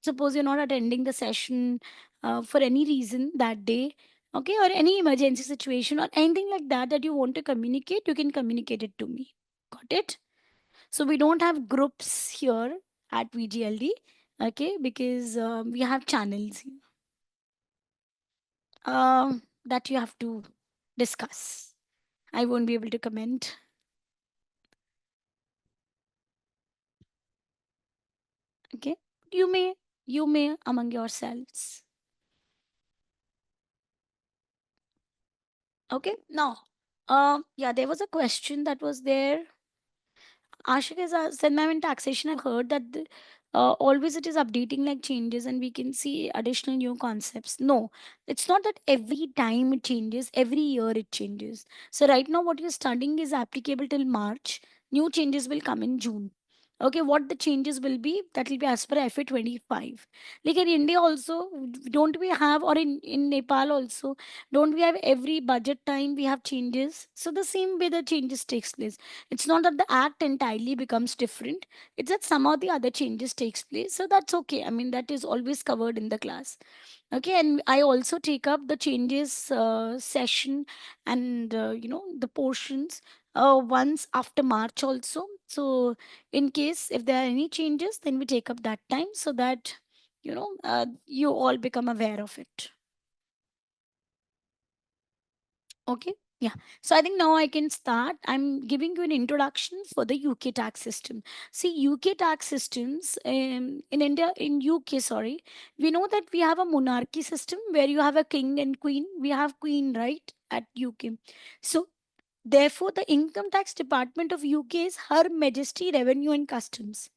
suppose you're not attending the session for any reason that day, okay, or any emergency situation or anything like that that you want to communicate, you can communicate it to me. Got it? So we don't have groups here at VGLD, okay, because we have channels here that you have to discuss. I won't be able to comment. Okay, you may among yourselves. Okay, now, yeah, there was a question that was there. Ashik has said, ma'am, in taxation, I've heard that always it is updating like changes and we can see additional new concepts. No, it's not that every time it changes, every year it changes. So, right now, what you're studying is applicable till March. New changes will come in June. Okay, what the changes will be, that will be as per FA 25. Like in India also, don't we have, or in Nepal also, don't we have every budget time we have changes? So, the same way the changes takes place, it's not that the act entirely becomes different, it's that some of the other changes takes place, so that's okay. I mean, that is always covered in the class. Okay, and I also take up the changes session and the portions once after March also. So in case if there are any changes, then we take up that time so that you all become aware of it. Okay. Yeah. So I think now I can start. I'm giving you an introduction for the UK tax system. See, UK tax systems in India, in UK, sorry, we know that we have a monarchy system where you have a king and queen. We have queen, right, at UK. So therefore, the income tax department of UK is Her Majesty Revenue and Customs.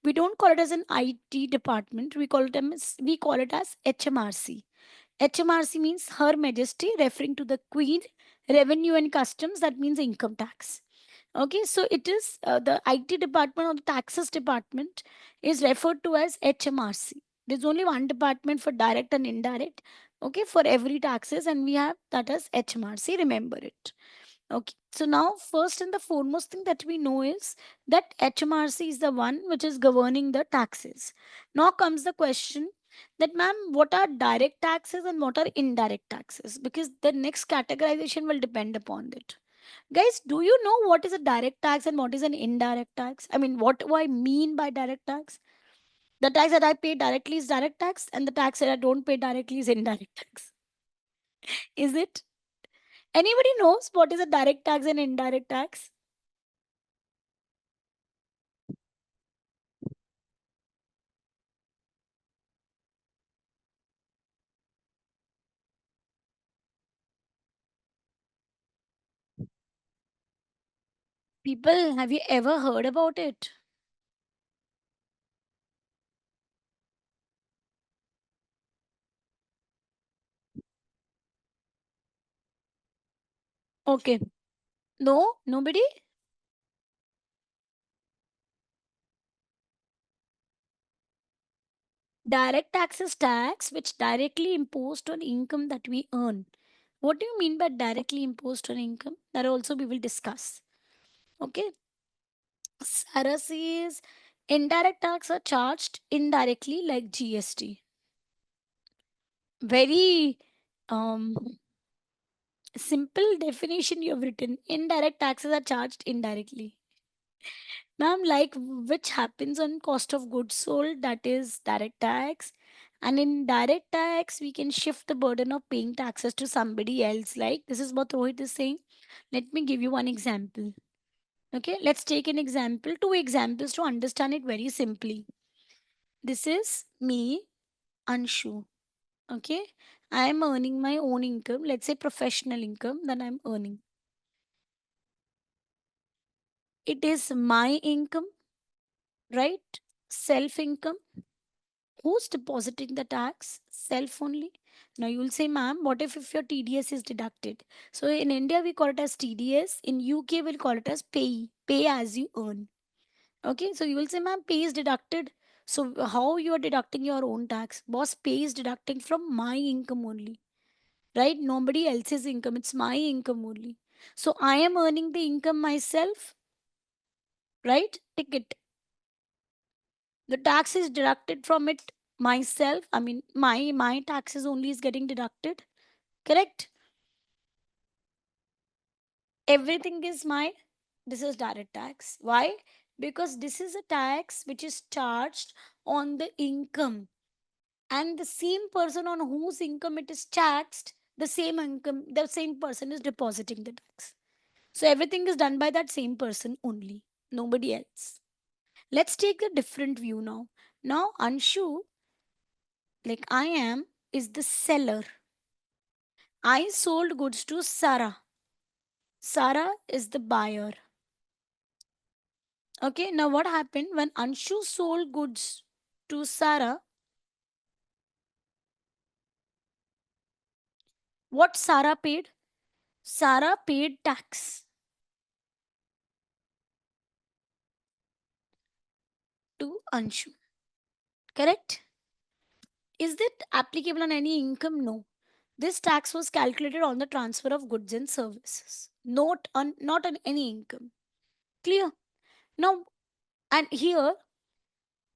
We don't call it as an IT department. We call it as HMRC. HMRC means Her Majesty, referring to the Queen, Revenue and Customs, that means income tax. Okay, so it is the IT department or the taxes department is referred to as HMRC. There's only one department for direct and indirect, okay, for every taxes, and we have that as HMRC. Remember it. Okay, so now first and the foremost thing that we know is that HMRC is the one which is governing the taxes. Now comes the question that, ma'am, what are direct taxes and what are indirect taxes? Because the next categorization will depend upon it. Guys, do you know what is a direct tax and what is an indirect tax? I mean, what do I mean by direct tax? The tax that I pay directly is direct tax, and the tax that I don't pay directly is indirect tax. Is it? Anybody knows what is a direct tax and indirect tax? People, have you ever heard about it? Okay. No, nobody? Direct tax is tax which directly imposed on income that we earn. What do you mean by directly imposed on income? That also we will discuss. Okay. Sarah says indirect tax are charged indirectly like GST. Very um simple definition you have written. Indirect taxes are charged indirectly. Ma'am, like which happens on cost of goods sold, that is direct tax. And in direct tax, we can shift the burden of paying taxes to somebody else. Like this is what Rohit is saying. Let me give you one example. Okay, let's take an example, two examples to understand it very simply. This is me, Anshu. Okay, I am earning my own income, let's say professional income that I'm earning. It is my income, right? Self income. Who's depositing the tax? Self only. Now you will say, ma'am, what if your TDS is deducted? So in India we call it as TDS. In UK we'll call it as pay as you earn. Okay, so you will say, ma'am, pay is deducted. So how you are deducting your own tax? Boss, pay is deducting from my income only, right? Nobody else's income. It's my income only. So I am earning the income myself, right? Ticket. The tax is deducted from it myself. I mean, my taxes only is getting deducted. Correct? Everything is my. This is direct tax. Why? Because this is a tax which is charged on the income, and the same person on whose income it is taxed, the same person is depositing the tax. So everything is done by that same person only, nobody else. Let's take a different view now. Now, Anshu, like I am, is the seller. I sold goods to Sarah. Sarah is the buyer. Okay, now what happened when Anshu sold goods to Sarah? What Sarah paid? Sarah paid tax to Anshu. Correct? Is that applicable on any income? No. This tax was calculated on the transfer of goods and services, not on any income. Clear? Now, and here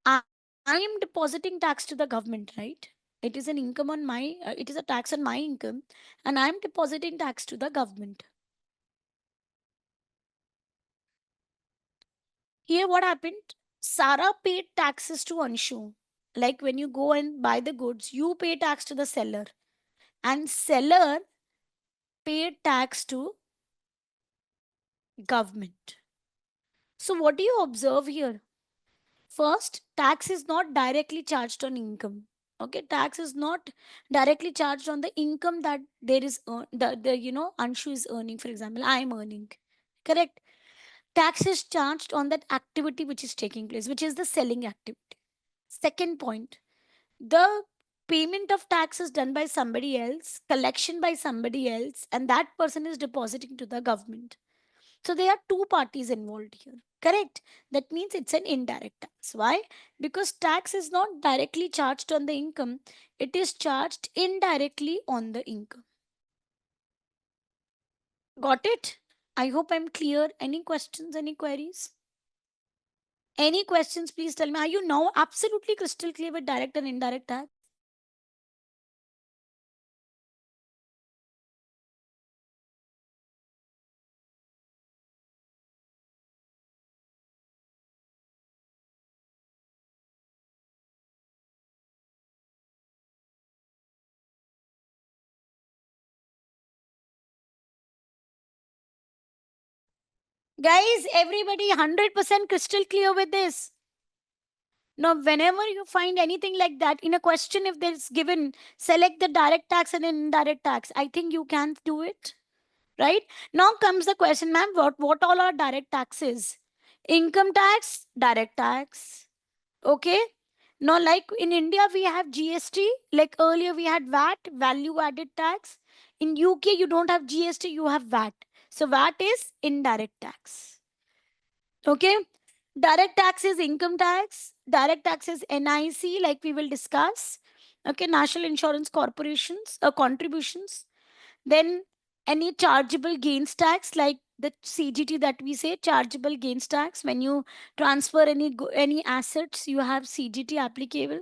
I, I am depositing tax to the government, right? It is an income on my, it is a tax on my income, and I am depositing tax to the government. Here, what happened? Sarah paid taxes to Anshu. Like when you go and buy the goods, you pay tax to the seller, and seller paid tax to government. So, what do you observe here? First, tax is not directly charged on income. Okay, tax is not directly charged on the income that there is the Anshu is earning. For example, I am earning. Correct. Tax is charged on that activity which is taking place, which is the selling activity. Second point, the payment of tax is done by somebody else, collection by somebody else, and that person is depositing to the government. So there are two parties involved here. Correct. That means it's an indirect tax. Why? Because tax is not directly charged on the income, it is charged indirectly on the income. Got it? I hope I'm clear. Any questions, any queries? Any questions, please tell me. Are you now absolutely crystal clear with direct and indirect tax? Guys, everybody 100% crystal clear with this. Now, whenever you find anything like that in a question, if there's given, select the direct tax and indirect tax. I think you can do it, right? Now comes the question, ma'am, what all are direct taxes? Income tax, direct tax. Okay. Now, like in India, we have GST. Like earlier, we had VAT, value added tax. In UK, you don't have GST, you have VAT. So, VAT is indirect tax. Okay. Direct tax is income tax. Direct tax is NIC, like we will discuss. Okay. National Insurance Corporations, contributions. Then any chargeable gains tax, like the CGT that we say, chargeable gains tax. When you transfer any assets, you have CGT applicable.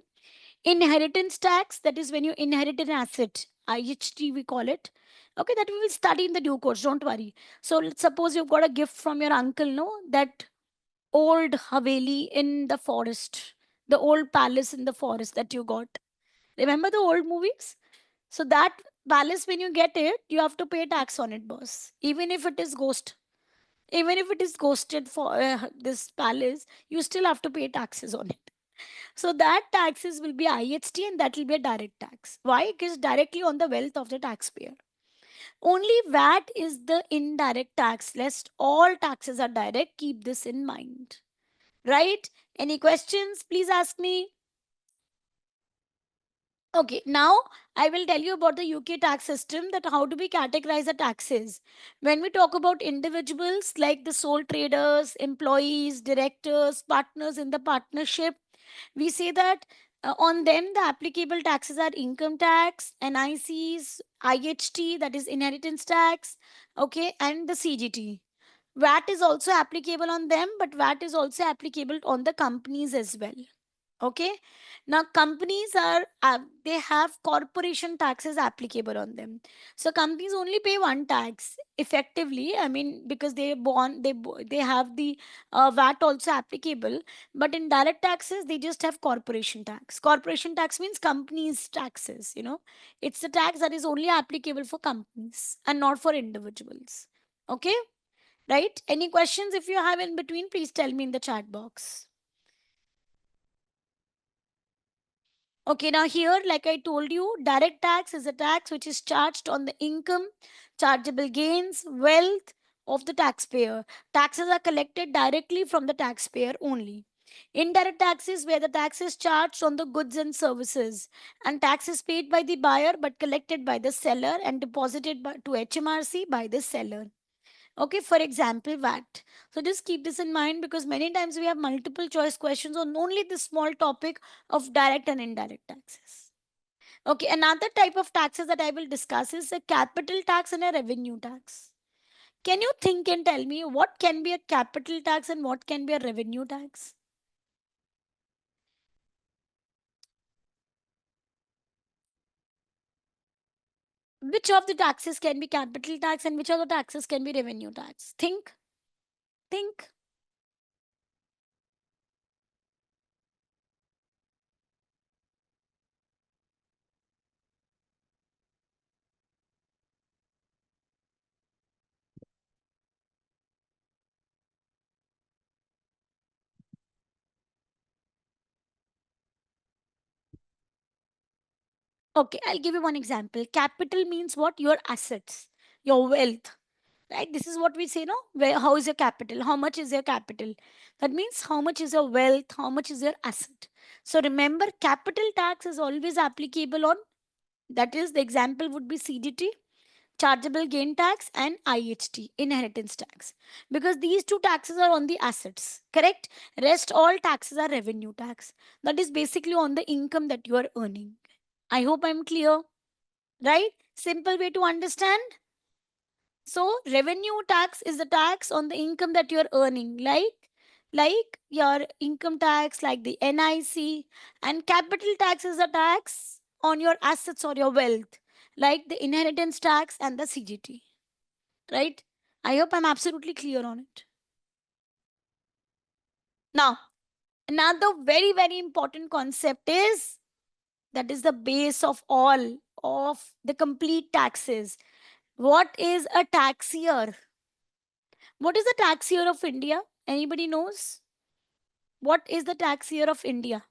Inheritance tax, that is when you inherit an asset, IHT we call it. Okay, that we will study in the due course. Don't worry. So let's suppose you've got a gift from your uncle, no, that old Haveli in the forest, the old palace in the forest that you got. Remember the old movies? So that palace, when you get it, you have to pay tax on it, boss. Even if it is ghost, even if it is ghosted for this palace, you still have to pay taxes on it. So that taxes will be IHT and that will be a direct tax. Why? Because directly on the wealth of the taxpayer. Only VAT is the indirect tax. Lest all taxes are direct. Keep this in mind. Right? Any questions? Please ask me. Okay, now I will tell you about the UK tax system, that how do we categorize the taxes. When we talk about individuals like the sole traders, employees, directors, partners in the partnership, we say that on them the applicable taxes are income tax, NICs, IHT, that is inheritance tax, okay, and the CGT. VAT is also applicable on them, but VAT is also applicable on the companies as well. Okay. Now companies are they have corporation taxes applicable on them. So companies only pay one tax effectively. I mean, because they have the VAT also applicable. But in direct taxes, they just have corporation tax. Corporation tax means companies taxes. It's the tax that is only applicable for companies and not for individuals. Okay, right? Any questions if you have in between, please tell me in the chat box. Okay, now here, like I told you, direct tax is a tax which is charged on the income, chargeable gains, wealth of the taxpayer. Taxes are collected directly from the taxpayer only. Indirect taxes, where the tax is charged on the goods and services, and tax is paid by the buyer but collected by the seller and deposited to HMRC by the seller. Okay, for example, VAT. So just keep this in mind because many times we have multiple choice questions on only this small topic of direct and indirect taxes. Okay, another type of taxes that I will discuss is a capital tax and a revenue tax. Can you think and tell me what can be a capital tax and what can be a revenue tax? Which of the taxes can be capital tax and which of the taxes can be revenue tax? Think. Okay, I'll give you one example. Capital means what? Your assets, your wealth, right? This is what we say, no? Where, how is your capital? How much is your capital? That means how much is your wealth? How much is your asset? So remember, capital tax is always applicable on, that is, the example would be CGT, chargeable gain tax, and IHT, inheritance tax. Because these two taxes are on the assets, correct? Rest all taxes are revenue tax. That is basically on the income that you are earning. I hope I'm clear, right? Simple way to understand. So revenue tax is the tax on the income that you're earning, like your income tax, like the NIC, and capital tax is a tax on your assets or your wealth, like the inheritance tax and the CGT, right? I hope I'm absolutely clear on it. Now, another very important concept is, that is the base of all of the complete taxes. What is a tax year? What is the tax year of India? Anybody knows? What is the tax year of India?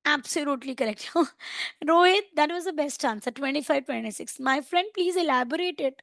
Absolutely correct. Rohit, that was the best answer. 25, 26. My friend, please elaborate it.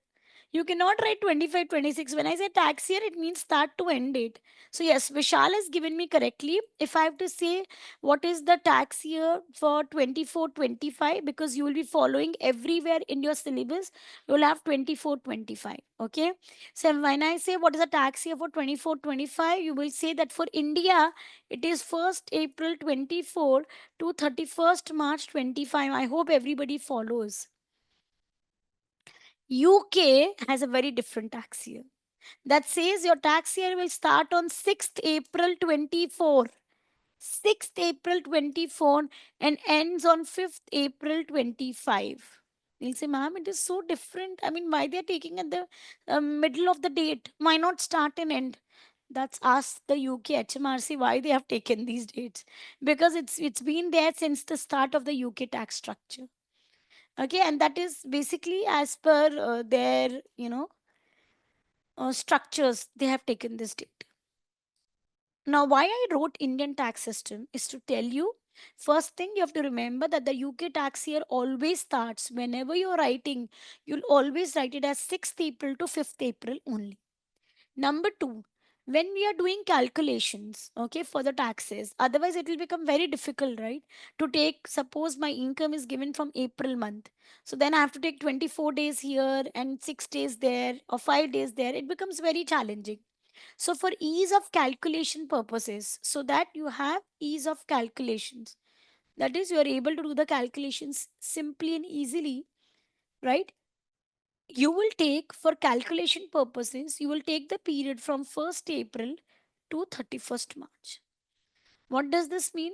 You cannot write 25, 26. When I say tax year, it means start to end date. So, yes, Vishal has given me correctly. If I have to say what is the tax year for 24, 25, because you will be following everywhere in your syllabus, you will have 24, 25. Okay. So, when I say what is the tax year for 24, 25, you will say that for India, it is 1st April 24 to 31st March 25. I hope everybody follows. UK has a very different tax year. That says your tax year will start on 6th April 24. 6th April 24 and ends on 5th April 25. They'll say, ma'am, it is so different. I mean, why they're taking at the middle of the date? Why not start and end? That's ask the UK HMRC why they have taken these dates. Because it's been there since the start of the UK tax structure. Okay, and that is basically as per their structures, they have taken this date. Now, why I wrote Indian tax system is to tell you, first thing you have to remember that the UK tax year always starts, whenever you're writing, you'll always write it as 6th April to 5th April only. Number two, when we are doing calculations, okay, for the taxes, otherwise it will become very difficult, right? To take, suppose my income is given from April month. So then I have to take 24 days here and 6 days there or 5 days there. It becomes very challenging. So for ease of calculation purposes, so that you have ease of calculations, that is, you are able to do the calculations simply and easily, right? You will take, for calculation purposes, you will take the period from 1st April to 31st March. What does this mean?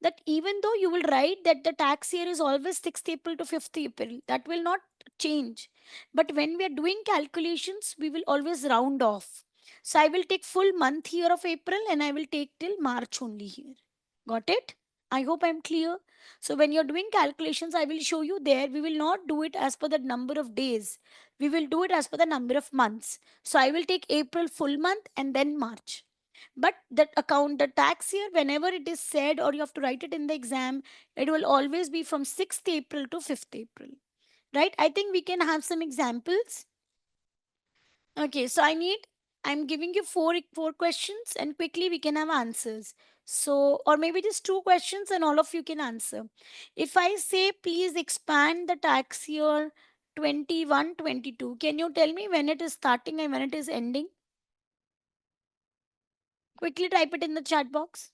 That even though you will write that the tax year is always 6th April to 5th April, that will not change. But when we are doing calculations, we will always round off. So I will take full month here of April and I will take till March only here. Got it? I hope I'm clear. So when you're doing calculations, I will show you there. We will not do it as per the number of days. We will do it as per the number of months. So I will take April full month and then March. But that account, the tax year, whenever it is said or you have to write it in the exam, it will always be from 6th April to 5th April. Right? I think we can have some examples. Okay, so I'm giving you four questions and quickly we can have answers. So, or maybe just two questions and all of you can answer. If I say please expand the tax year 21, 22, can you tell me when it is starting and when it is ending? Quickly type it in the chat box.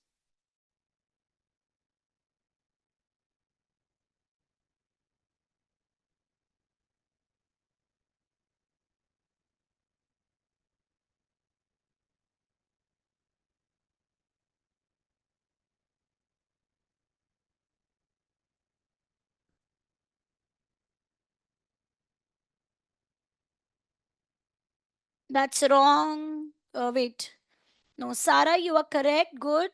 That's wrong. Wait. No, Sarah, you are correct. Good.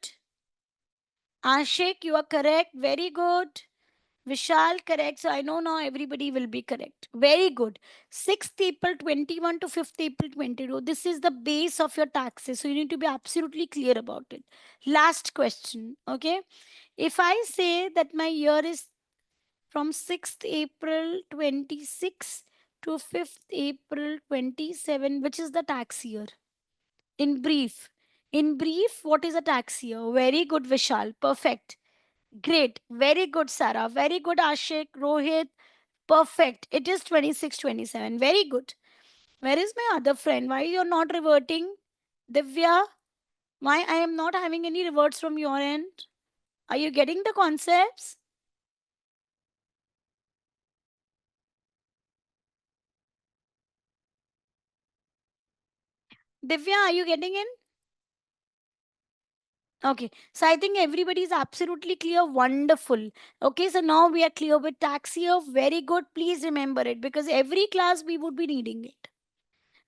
Ashik, you are correct. Very good. Vishal, correct. So I know now everybody will be correct. Very good. 6th April 21 to 5th April 22. This is the base of your taxes. So you need to be absolutely clear about it. Last question. Okay. If I say that my year is from 6th April 26 to 5th April 27, which is the tax year? In brief. In brief, what is a tax year? Very good, Vishal. Perfect. Great. Very good, Sarah. Very good, Ashik, Rohit. Perfect. It is 26, 27. Very good. Where is my other friend? Why you're not reverting? Divya, why I am not having any reverts from your end? Are you getting the concepts? Divya, are you getting in? Okay, so I think everybody is absolutely clear. Wonderful. Okay, so now we are clear with tax here. Very good. Please remember it because every class we would be needing it.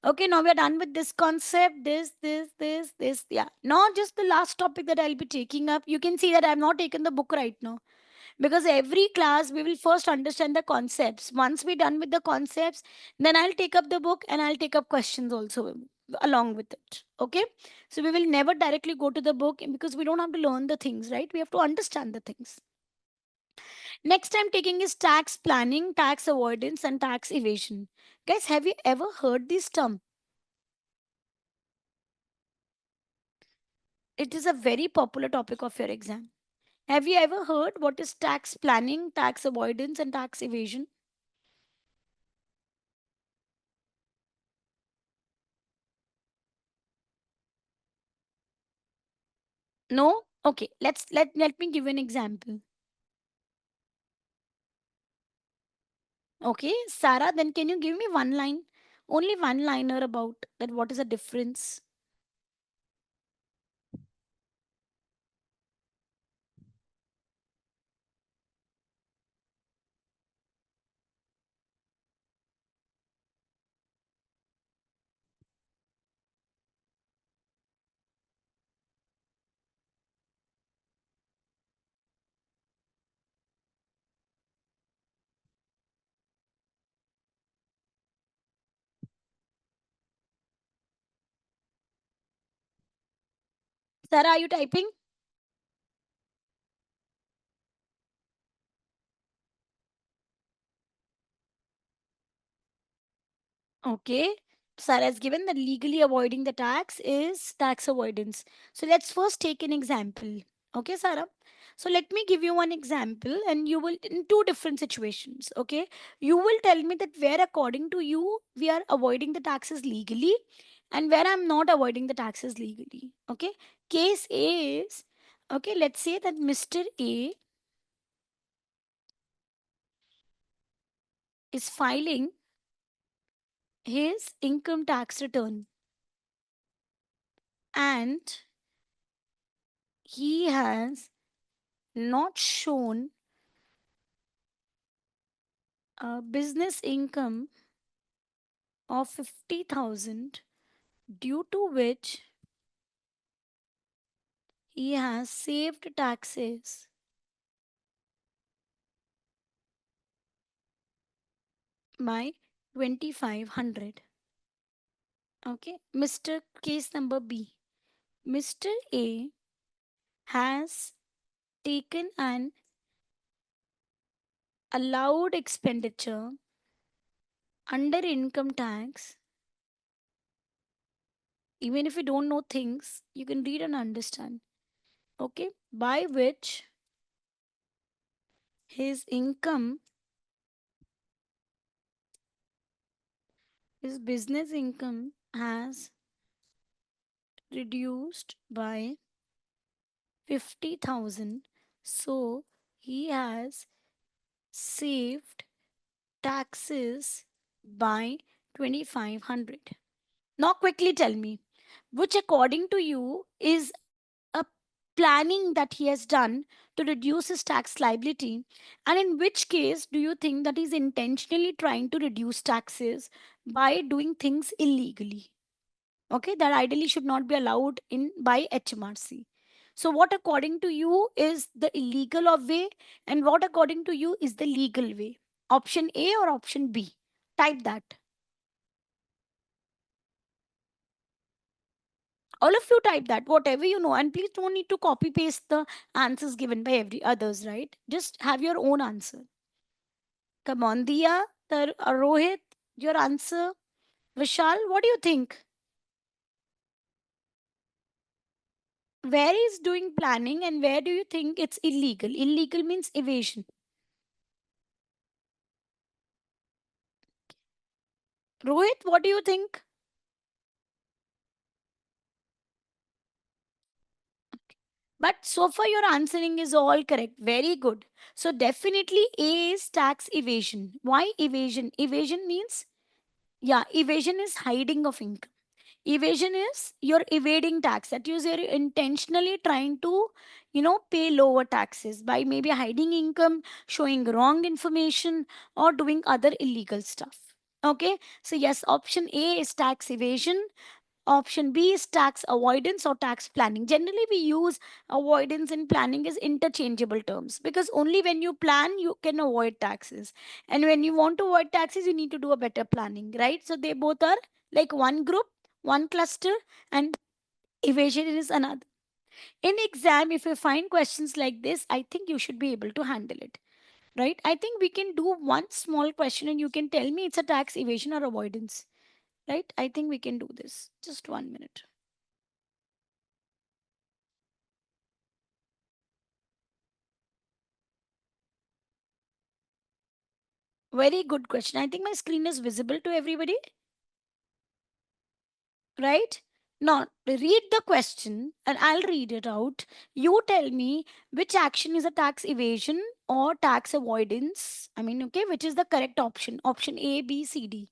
Okay, now we are done with this concept. This. Yeah. Now, just the last topic that I'll be taking up. You can see that I'm not taken the book right now because every class we will first understand the concepts. Once we're done with the concepts, then I'll take up the book and I'll take up questions also along with it. Okay, so we will never directly go to the book because we don't have to learn the things, right? We have to understand the things. Next I'm taking is tax planning, tax avoidance, and tax evasion. Guys, have you ever heard this term? It is a very popular topic of your exam. Have you ever heard what is tax planning, tax avoidance, and tax evasion? No? Okay, let me give you an example. Okay, Sarah, then can you give me one line? Only one liner about that what is the difference? Sarah, are you typing? Okay. Sarah has given that legally avoiding the tax is tax avoidance. So let's first take an example. Okay, Sarah. So let me give you one example and you will in two different situations. Okay. You will tell me that where according to you we are avoiding the taxes legally and where I'm not avoiding the taxes legally. Okay. Case A is okay, let's say that Mr. A is filing his income tax return and he has not shown a business income of 50,000 due to which he has saved taxes by 2500. Okay, Mr. Case number B. Mr. A has taken an allowed expenditure under income tax. Even if you don't know things, you can read and understand. Okay, by which his income, his business income has reduced by 50,000. So he has saved taxes by 2500. Now, quickly tell me, which according to you is a planning that he has done to reduce his tax liability, and in which case do you think that he's intentionally trying to reduce taxes by doing things illegally? Okay, that ideally should not be allowed in by HMRC. So, what according to you is the illegal of way, and what according to you is the legal way? Option A or option B? Type that. All of you type that, whatever you know, and please don't need to copy paste the answers given by every others, right? Just have your own answer. Come on, Dia, Rohit, your answer. Vishal, what do you think? Where is doing planning and where do you think it's illegal? Illegal means evasion. Rohit, what do you think? But so far, your answering is all correct. Very good. So, definitely A is tax evasion. Why evasion? Evasion means, yeah, evasion is hiding of income. Evasion is you're evading tax. That is, you're intentionally trying to, pay lower taxes by maybe hiding income, showing wrong information, or doing other illegal stuff. Okay, so yes, option A is tax evasion. Option B is tax avoidance or tax planning. Generally, we use avoidance and planning as interchangeable terms because only when you plan, you can avoid taxes. And when you want to avoid taxes, you need to do a better planning, right? So they both are like one group, one cluster, and evasion is another. In exam, if you find questions like this, I think you should be able to handle it, right? I think we can do one small question and you can tell me it's a tax evasion or avoidance, right? I think we can do this. Just 1 minute. Very good question. I think my screen is visible to everybody, right? Now, read the question and I'll read it out. You tell me which action is a tax evasion or tax avoidance. I mean, okay, which is the correct option? Option A, B, C, D.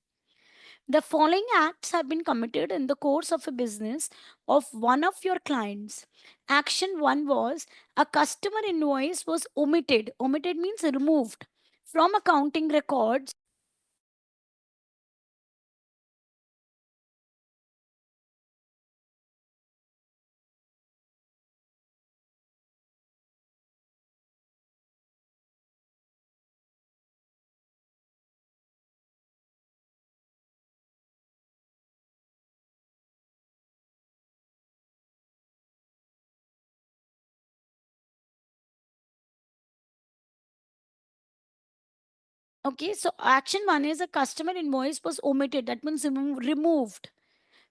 The following acts have been committed in the course of a business of one of your clients. Action 1 was a customer invoice was omitted. Omitted means removed from accounting records. Okay, so action one is a customer invoice was omitted. That means removed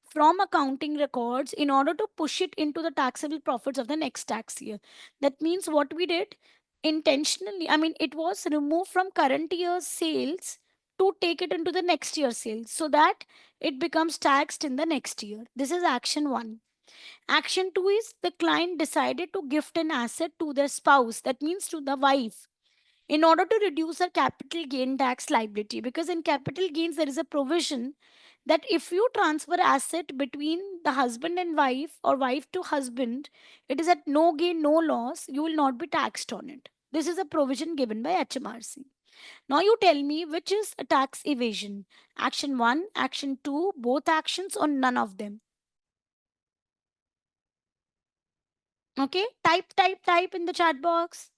from accounting records in order to push it into the taxable profits of the next tax year. That means what we did intentionally, I mean, it was removed from current year's sales to take it into the next year's sales so that it becomes taxed in the next year. This is action one. Action two is the client decided to gift an asset to their spouse, that means to the wife, in order to reduce our capital gain tax liability, because in capital gains there is a provision that if you transfer asset between the husband and wife or wife to husband, it is at no gain no loss, you will not be taxed on it. This is a provision given by HMRC. Now you tell me which is a tax evasion. Action 1, action 2, both actions, or none of them? Okay, type in the chat box.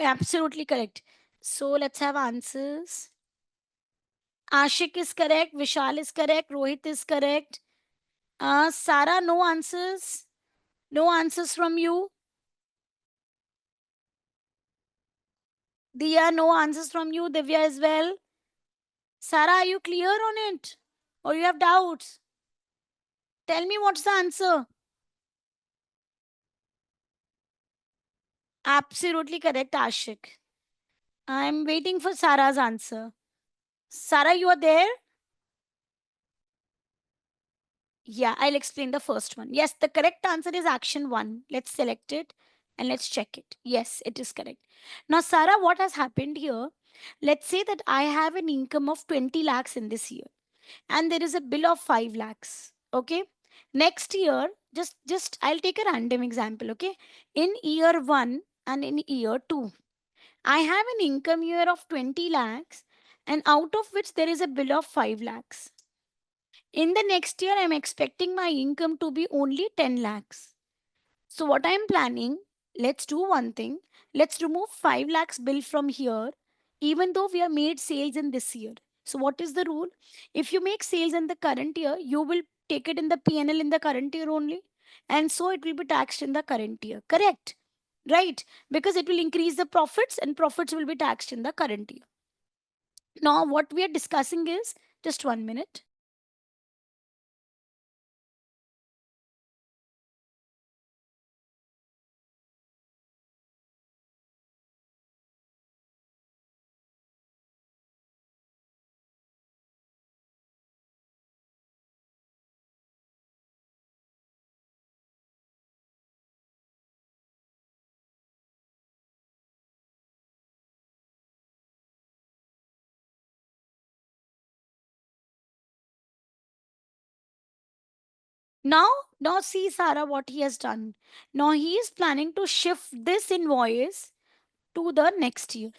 Absolutely correct. So let's have answers. Ashik is correct. Vishal is correct. Rohit is correct. Sarah, no answers. No answers from you. Diya, no answers from you. Divya as well. Sarah, are you clear on it? Or you have doubts? Tell me what's the answer. Absolutely correct, Ashik. I'm waiting for Sarah's answer. Sarah, you are there? Yeah, I'll explain the first one. Yes, the correct answer is action one. Let's select it and let's check it. Yes, it is correct. Now, Sarah, what has happened here? Let's say that I have an income of 20 lakhs in this year and there is a bill of 5 lakhs. Okay. Next year, just I'll take a random example. Okay. In year one and in year two, I have an income here of 20 lakhs and out of which there is a bill of 5 lakhs. In the next year, I'm expecting my income to be only 10 lakhs. So, what I'm planning, let's do one thing. Let's remove 5 lakhs bill from here, even though we have made sales in this year. So, what is the rule? If you make sales in the current year, you will take it in the PNL in the current year only. And so it will be taxed in the current year. Correct? Right? Because it will increase the profits and profits will be taxed in the current year. Now, what we are discussing is just 1 minute. Now, now see Sarah what he has done. Now he is planning to shift this invoice to the next year.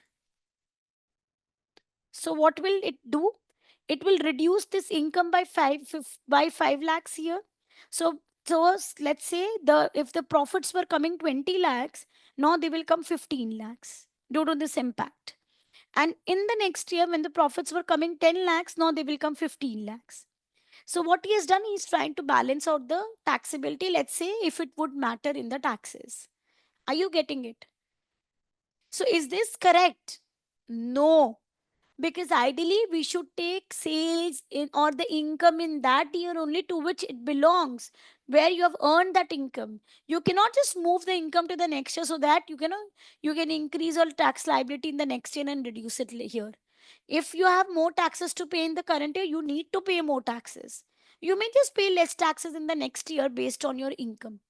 So what will it do? It will reduce this income by by 5 lakhs here. Let's say the if the profits were coming 20 lakhs, now they will come 15 lakhs due to this impact. And in the next year, when the profits were coming 10 lakhs, now they will come 15 lakhs. So what he has done, he's trying to balance out the taxability, let's say, if it would matter in the taxes. Are you getting it? So is this correct? No. Because ideally we should take sales in or the income in that year only to which it belongs, where you have earned that income. You cannot just move the income to the next year so that you can increase your tax liability in the next year and reduce it here. If you have more taxes to pay in the current year, you need to pay more taxes. You may just pay less taxes in the next year based on your income.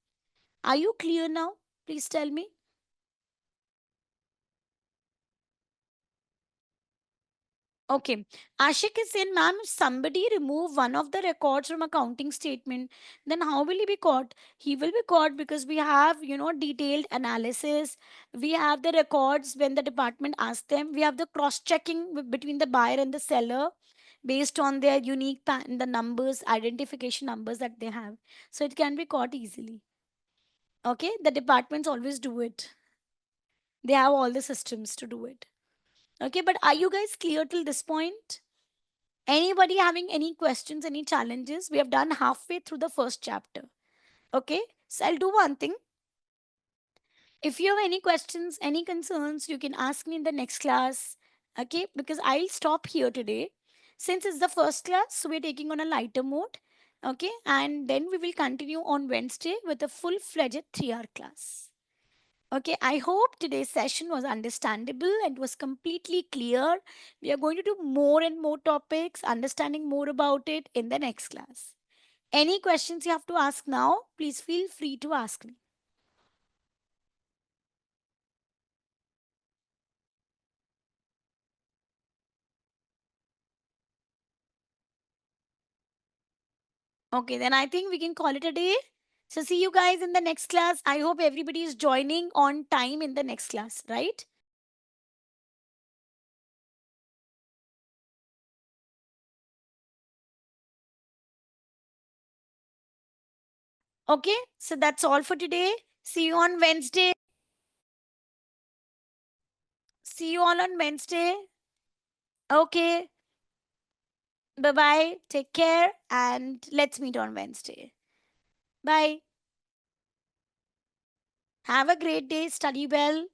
Are you clear now? Please tell me. Okay. Ashik is saying, ma'am, if somebody remove one of the records from accounting statement, then how will he be caught? He will be caught because we have, detailed analysis. We have the records when the department asks them. We have the cross-checking between the buyer and the seller based on their unique the numbers, identification numbers that they have. So it can be caught easily. Okay. The departments always do it. They have all the systems to do it. Okay. But are you guys clear till this point? Anybody having any questions, any challenges? We have done halfway through the first chapter. Okay, so I'll do one thing. If you have any questions, any concerns, you can ask me in the next class. Okay, because I'll stop here today. Since it's the first class, so we're taking on a lighter mode. Okay, and then we will continue on Wednesday with a full fledged 3 hour class. Okay, I hope today's session was understandable and was completely clear. We are going to do more and more topics, understanding more about it in the next class. Any questions you have to ask now, please feel free to ask me. Okay, then I think we can call it a day. So, see you guys in the next class. I hope everybody is joining on time in the next class, right? Okay, so that's all for today. See you on Wednesday. See you all on Wednesday. Okay, bye bye. Take care and let's meet on Wednesday. Bye. Have a great day. Study well.